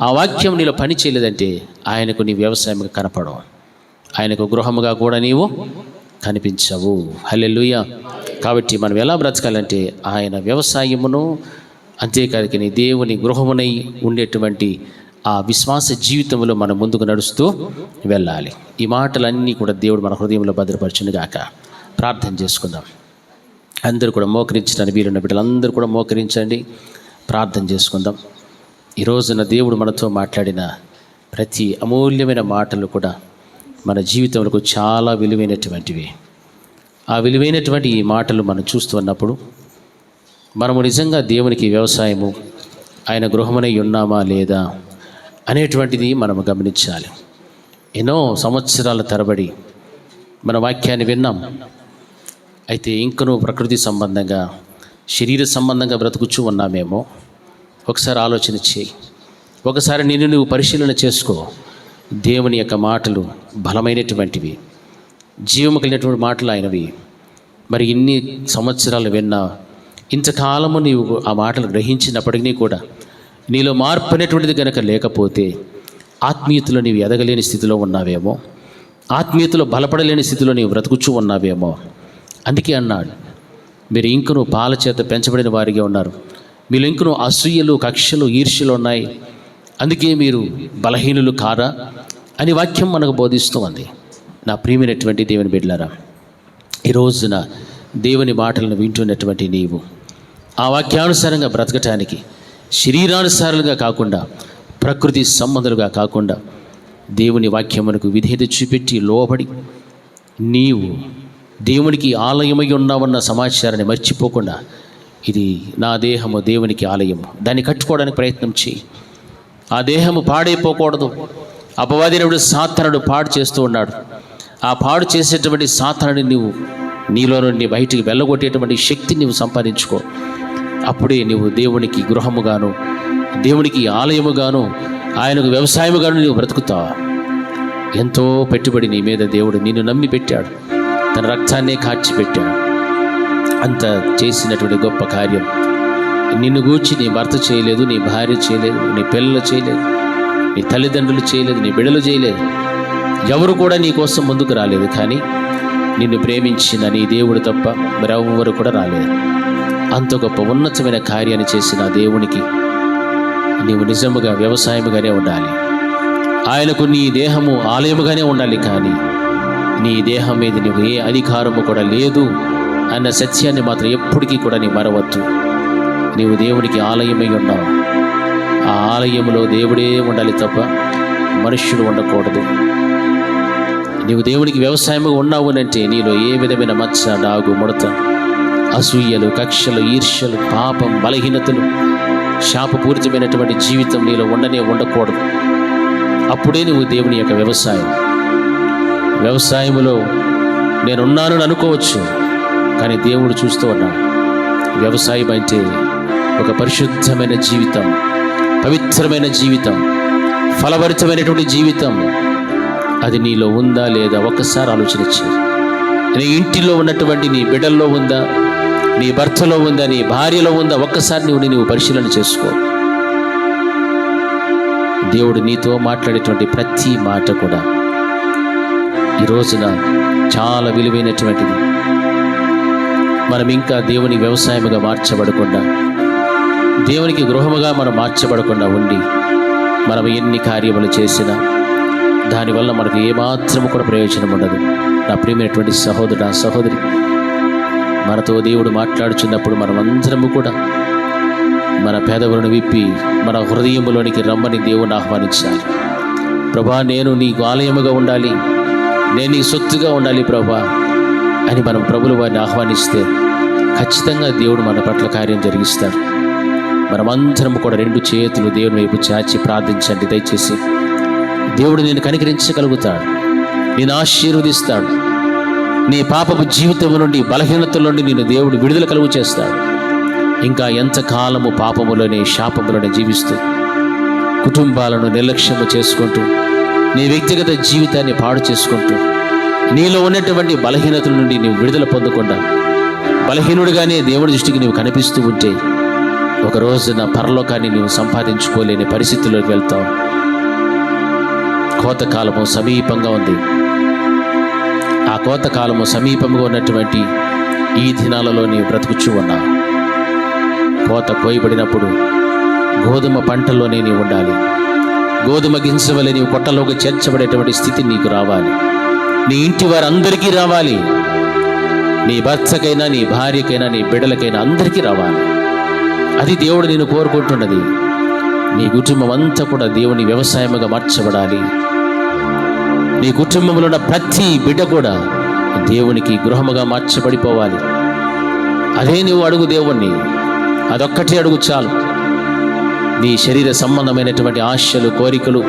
ఆ వాక్యం నీలో పని చేయలేదంటే ఆయనకు నీ వ్యవసాయంగా కనపడవు, ఆయనకు గృహముగా కూడా నీవు కనిపించవు. హల్లెలూయా. కాబట్టి మనం ఎలా బ్రతకాలంటే ఆయన వ్యవసాయమును, అంతేకాదు నీ దేవుని గృహమునై ఉండేటువంటి ఆ విశ్వాస జీవితంలో మనం ముందుకు నడుస్తూ వెళ్ళాలి. ఈ మాటలన్నీ కూడా దేవుడు మన హృదయంలో భద్రపరచునుగాక. ప్రార్థన చేసుకుందాం. అందరూ కూడా మోకరించడానికి వీరున్న బిడ్డలందరూ కూడా మోకరించండి, ప్రార్థన చేసుకుందాం. ఈ రోజున దేవుడు మనతో మాట్లాడిన ప్రతి అమూల్యమైన మాటలు కూడా మన జీవితంలో చాలా విలువైనటువంటివి. ఆ విలువైనటువంటి ఈ మాటలు మనం చూస్తూ ఉన్నప్పుడు మనము నిజంగా దేవునికి వ్యవసాయము, ఆయన గృహమునై ఉన్నామా లేదా అనేటువంటిది మనము గమనించాలి. ఎన్నో సంవత్సరాల తరబడి మన వాక్యాన్ని విన్నాం. అయితే ఇంకనూ ప్రకృతి సంబంధంగా, శరీర సంబంధంగా బ్రతుకుచూ ఉన్నామేమో. ఒకసారి ఆలోచన చేయి, ఒకసారి నిన్ను నువ్వు పరిశీలన చేసుకో. దేవుని యొక్క మాటలు బలమైనటువంటివి, జీవము కలిగినటువంటి మాటలు ఆయనవి. మరి ఇన్ని సంవత్సరాలు విన్నా, ఇంతకాలము నీవు ఆ మాటలు గ్రహించినప్పటికీ కూడా నీలో మార్పు అనేటువంటిది కనుక లేకపోతే ఆత్మీయతలో నీవు ఎదగలేని స్థితిలో ఉన్నావేమో, ఆత్మీయతలో బలపడలేని స్థితిలో నీవు బ్రతుకుచూ ఉన్నావేమో. అందుకే అన్నాడు, మీరు ఇంకనూ పాల చేత పెంచబడిన వారిగా ఉన్నారు, మీరు ఇంకనూ అసూయలు, కక్షలు, ఈర్ష్యలు ఉన్నాయి, అందుకే మీరు బలహీనులు కారా అని వాక్యం మనకు బోధిస్తూ ఉంది. నా ప్రియమైనటువంటి దేవుని బిడ్డలారా, ఈ రోజున దేవుని మాటలను వింటున్నటువంటి నీవు ఆ వాక్యానుసారంగా బ్రతకటానికి శరీరానుసారాలుగా కాకుండా, ప్రకృతి సంబంధాలుగా కాకుండా దేవుని వాక్యమునకు విధేయత చూపెట్టి లోబడి నీవు దేవునికి ఆలయమై ఉన్నావన్న సమాచారాన్ని మర్చిపోకుండా, ఇది నా దేహము దేవునికి ఆలయము, దాన్ని కట్టుకోవడానికి ప్రయత్నం చేయి. ఆ దేహము పాడైపోకూడదు. అపవాదినుడు సాతానుడు పాడు చేస్తూ ఉన్నాడు. ఆ పాడు చేసేటువంటి సాతానుడిని నువ్వు నీలో నుండి బయటికి వెళ్ళగొట్టేటువంటి శక్తిని నువ్వు సంపాదించుకో. అప్పుడే నువ్వు దేవునికి గృహముగాను, దేవునికి ఆలయముగాను, ఆయనకు వ్యవసాయముగాను నువ్వు బ్రతుకుతావు. ఎంతో పెట్టుబడి నీ మీద దేవుడు నిన్ను నమ్మి పెట్టాడు, తన రక్తాన్నే కార్చి పెట్టాడు. అంత చేసినటువంటి గొప్ప కార్యం నిన్ను గూర్చి నీ భర్త చేయలేదు, నీ భార్య చేయలేదు, నీ పిల్లలు చేయలేదు, నీ తల్లిదండ్రులు చేయలేదు, నీ బిడ్డలు చేయలేదు, ఎవరు కూడా నీ కోసం ముందుకు రాలేదు. కానీ నిన్ను ప్రేమించిన నీ దేవుడు తప్ప మరెవ్వరు కూడా రాలేదు. అంత గొప్ప ఉన్నతమైన కార్యాన్ని చేసిన దేవునికి నీవు నిజముగా వ్యవసాయముగానే ఉండాలి. ఆయనకు నీ దేహము ఆలయముగానే ఉండాలి. కానీ నీ దేహం మీద నీవు ఏ అధికారము కూడా లేదు అన్న సత్యాన్ని మాత్రం ఎప్పటికీ కూడా నీ మరవద్దు. నీవు దేవునికి ఆలయమై ఉన్నావు. ఆ ఆలయంలో దేవుడే ఉండాలి తప్ప మనుష్యుడు ఉండకూడదు. నీవు దేవునికి వ్యవసాయముగా ఉన్నావు అంటే నీలో ఏ విధమైన మచ్చ, డాగు, ముడత అసూయలు, కక్షలు, ఈర్ష్యలు, పాపం, బలహీనతలు, శాపపూరితమైనటువంటి జీవితం నీలో ఉండకూడదు. అప్పుడే నువ్వు దేవుని యొక్క వ్యవసాయంలో నేనున్నాను అనుకోవచ్చు, కానీ దేవుడు చూస్తూ ఉన్నాడు. వ్యవసాయం అంటే ఒక పరిశుద్ధమైన జీవితం, పవిత్రమైన జీవితం, ఫలభరితమైనటువంటి జీవితం. అది నీలో ఉందా లేదా ఒక్కసారి ఆలోచించు. నీ ఇంటిలో ఉన్నటువంటి నీ బిడ్డల్లో ఉందా, నీ భర్తలో ఉందా, నీ భార్యలో ఉందా? ఒక్కసారి నువ్వు పరిశీలన చేసుకో. దేవుడు నీతో మాట్లాడేటువంటి ప్రతి మాట కూడా ఈ రోజున చాలా విలువైనటువంటిది. మనం ఇంకా దేవుని వ్యవసాయముగా మార్చబడకుండా, దేవునికి గృహముగా మనం మార్చబడకుండా ఉండి మనం ఎన్ని కార్యములు చేసినా దానివల్ల మనకు ఏమాత్రము కూడా ప్రయోజనం ఉండదు. నా ప్రియమైనటువంటి సహోదరుడు, సహోదరి, మనతో దేవుడు మాట్లాడుచున్నప్పుడు మనమందరము కూడా మన పెదవులను విప్పి మన హృదయములోనికి రమ్మని దేవుని ఆహ్వానించాలి. ప్రభా, నేను నీకు ఆలయముగా ఉండాలి, నేను నీ సొత్తుగా ఉండాలి ప్రభా అని మనం ప్రభులు వారిని ఆహ్వానిస్తే ఖచ్చితంగా దేవుడు మన పట్ల కార్యం జరిగిస్తాడు. మనమందరం కూడా 2 చేతులు దేవుని వైపు చాచి ప్రార్థించండి. దయచేసి దేవుడు నేను కనికరించగలుగుతాడు, నేను ఆశీర్వదిస్తాడు. నీ పాపపు జీవితం నుండి, బలహీనతల నుండి నేను దేవుడు విడుదల కలుగు చేస్తాడు. ఇంకా ఎంతకాలము పాపములోనే, శాపములోనే జీవిస్తూ కుటుంబాలను నిర్లక్ష్యము చేసుకుంటూ, నీ వ్యక్తిగత జీవితాన్ని పాడు చేసుకుంటూ, నీలో ఉన్నటువంటి బలహీనతల నుండి నీవు విడుదల పొందకుండా బలహీనుడిగానే దేవుడి దృష్టికి నీవు కనిపిస్తూ ఉంటే ఒక రోజున పరలోకాన్ని నీవు సంపాదించుకోలేని పరిస్థితుల్లోకి వెళ్తావు. కోతకాలము సమీపంగా ఉంది. ఆ కోతకాలము సమీపంగా ఉన్నటువంటి ఈ దినాలలో నీవు బ్రతుకుచూ ఉన్నావు. కోత కోయబడినప్పుడు గోధుమ పంటలోనే నీవు ఉండాలి. గోధుమ గింజవలే నీవు కొట్టలోకి చేర్చబడేటువంటి స్థితి నీకు రావాలి. నీ ఇంటి వారందరికీ రావాలి. నీ భర్తకైనా, నీ భార్యకైనా, నీ బిడ్డలకైనా అందరికీ రావాలి. అది దేవుడు నేను కోరుకుంటున్నది. నీ కుటుంబం అంతా కూడా దేవుని వ్యవసాయముగా మార్చబడాలి. నీ కుటుంబంలో ఉన్న ప్రతి బిడ్డ కూడా దేవునికి గృహముగా మార్చబడిపోవాలి. అదే నువ్వు అడుగు దేవుణ్ణి, అదొక్కటే అడుగు చాలు. నీ శరీర సంబంధమైనటువంటి ఆశలు, కోరికలు,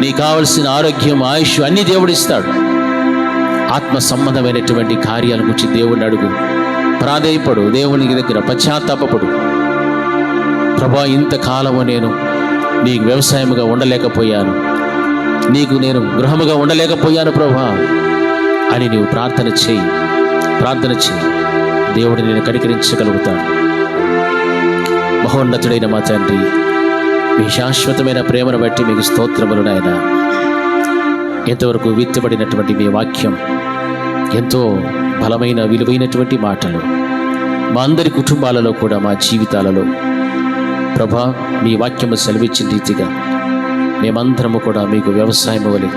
నీ కావలసిన ఆరోగ్యం, ఆయుష్ అన్నీ దేవుడిస్తాడు. ఆత్మ సంబంధమైనటువంటి కార్యాల గురించి దేవుణ్ణి అడుగు, ప్రాధేయపడు, దేవునికి దగ్గర పశ్చాత్తాపడు. ప్రభా, ఇంతకాలము నేను నీకు వ్యవసాయముగా ఉండలేకపోయాను, నీకు నేను గృహముగా ఉండలేకపోయాను ప్రభా అని నీవు ప్రార్థన చేయి. దేవుడు నేను కనికరించగలుగుతాడు. మహోన్నతుడైన మా తండ్రి, మీ శాశ్వతమైన ప్రేమను బట్టి మీకు స్తోత్రములు నాయన. ఎంతవరకు విత్తబడినటువంటి మీ వాక్యం ఎంతో బలమైన, విలువైనటువంటి మాటలు మా అందరి కుటుంబాలలో కూడా, మా జీవితాలలో ప్రభా మీ వాక్యము సెలవిచ్చిన రీతిగా మేమందరము కూడా మీకు వ్యవసాయం వలె,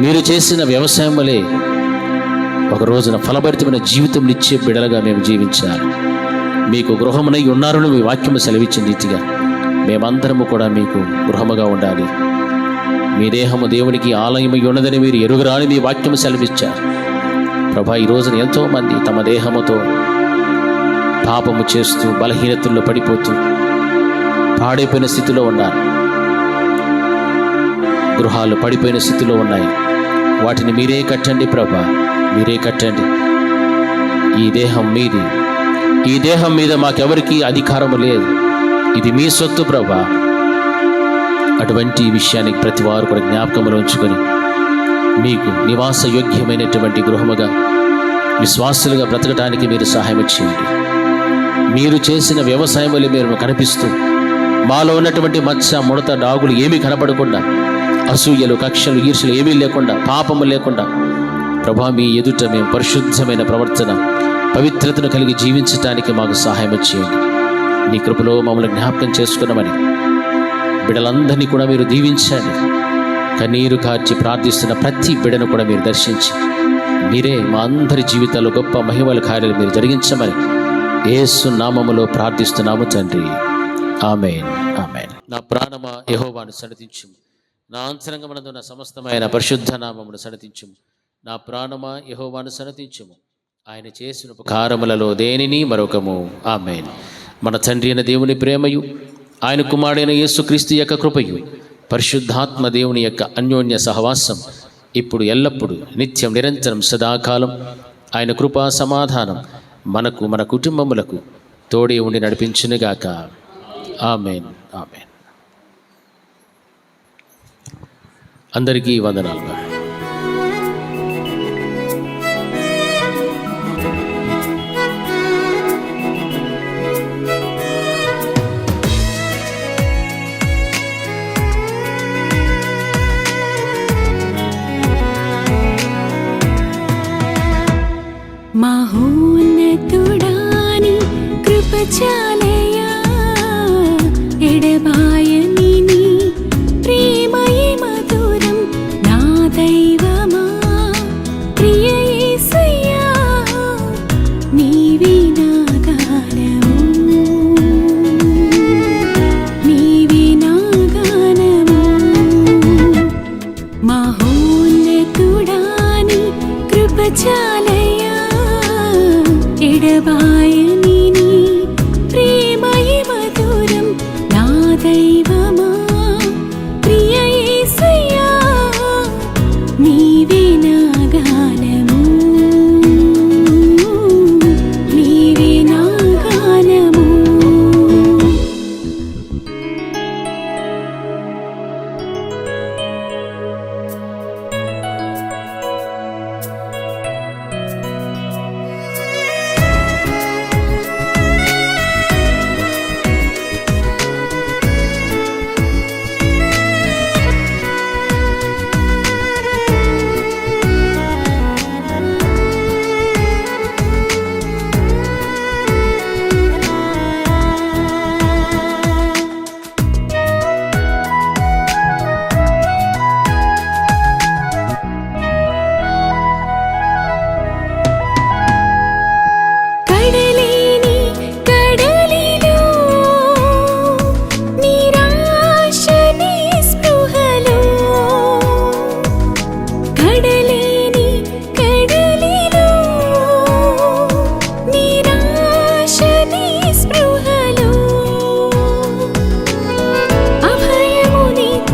మీరు చేసిన వ్యవసాయం వలె ఒక రోజున ఫలభరితమైన జీవితం ఇచ్చే బిడలుగా మేము జీవించాలి. మీకు గృహమునై ఉన్నారని మీ వాక్యము సెలవిచ్చిన రీతిగా మేమందరము కూడా మీకు గృహముగా ఉండాలి. మీ దేహము దేవునికి ఆలయమై ఉన్నదని మీరు ఎరుగరాని మీ వాక్యము సెలవిచ్చారు ప్రభా. ఈ రోజున ఎంతోమంది తమ దేహముతో పాపము చేస్తూ బలహీనతల్లో పడిపోతూ పాడైపోయిన స్థితిలో ఉన్నారు. గృహాలు పడిపోయిన స్థితిలో ఉన్నాయి. వాటిని మీరే కట్టండి ప్రభా, మీరే కట్టండి. ఈ దేహం మీది, ఈ దేహం మీద మాకెవరికి అధికారము లేదు, ఇది మీ సొత్తు ప్రభా. అటువంటి విషయానికి ప్రతి వారు కూడా జ్ఞాపకంలో ఉంచుకొని మీకు నివాస యోగ్యమైనటువంటి గృహముగా, విశ్వాసులుగా బ్రతకడానికి మీరు సహాయం చేయండి. మీరు చేసిన వ్యవసాయం వల్ల మీరు కనిపిస్తూ మాలో ఉన్నటువంటి మచ్చ, ముడత, డాగులు ఏమీ కనపడకుండా, అసూయలు, కక్షలు, ఈర్ష్యలు ఏమీ లేకుండా, పాపము లేకుండా ప్రభా మీ ఎదుట మేము పరిశుద్ధమైన ప్రవర్తన, పవిత్రతను కలిగి జీవించడానికి మాకు సహాయం చేయండి. నీ కృపలో మమ్మల్ని జ్ఞాపకం చేసుకున్నామని బిడ్డలందరినీ కూడా మీరు దీవించండి. కన్నీరు కార్చి ప్రార్థిస్తున్న ప్రతి బిడ్డను కూడా మీరు దర్శించి మీరే మా అందరి జీవితాల్లో గొప్ప మహిమల కార్యాలు మీరు జరిగించమని యేసు నామములో ప్రార్థిస్తున్నాము తండ్రి. ఆమేన్, ఆమేన్. నా ప్రాణమా యెహోవాను సన్నతించుము, నా అంతరంగమునందు నా సమస్తమైన పరిశుద్ధ నామమును సన్నతించుము. నా ప్రాణమా యెహోవాను సన్నతించుము, ఆయన చేసిన ఉపకారములలో దేనిని మరొకము. ఆమేన్. మన తండ్రి అయిన దేవుని ప్రేమయు, ఆయన కుమారుడైన యేసుక్రీస్తు యొక్క కృపయు, పరిశుద్ధాత్మ దేవుని యొక్క అన్యోన్య సహవాసం ఇప్పుడు ఎల్లప్పుడూ నిత్యం నిరంతరం సదాకాలం ఆయన కృపా సమాధానం మనకు మన కుటుంబములకు తోడే ఉండి నడిపించునుగాక. ఆమేన్. ఆమేన్. అందరికీ వందనాలు.
మహోన్నతుడాని కృప చాలయా, ఎడబాయని నీ ప్రేమయే మధురం. నా దైవమా ప్రియ యేసయ్యా, నీవే నా గానము, నీవే నా గానము. మహోన్నతుడాని కృప చాలయా, ఎడబాయని నీ ప్రేమయే మధురం. నా దైవమా ప్రియ యేసయ్యా, నీవే నా గానము, నీవే నా గానము. కడలేని కడలిలో నిరాశ నిస్పృహలో, కడలేని కడలిలో నిరాశ నిస్పృహలో, అభయమునిచ్చితివి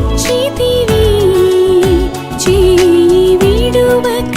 చేయి విడువక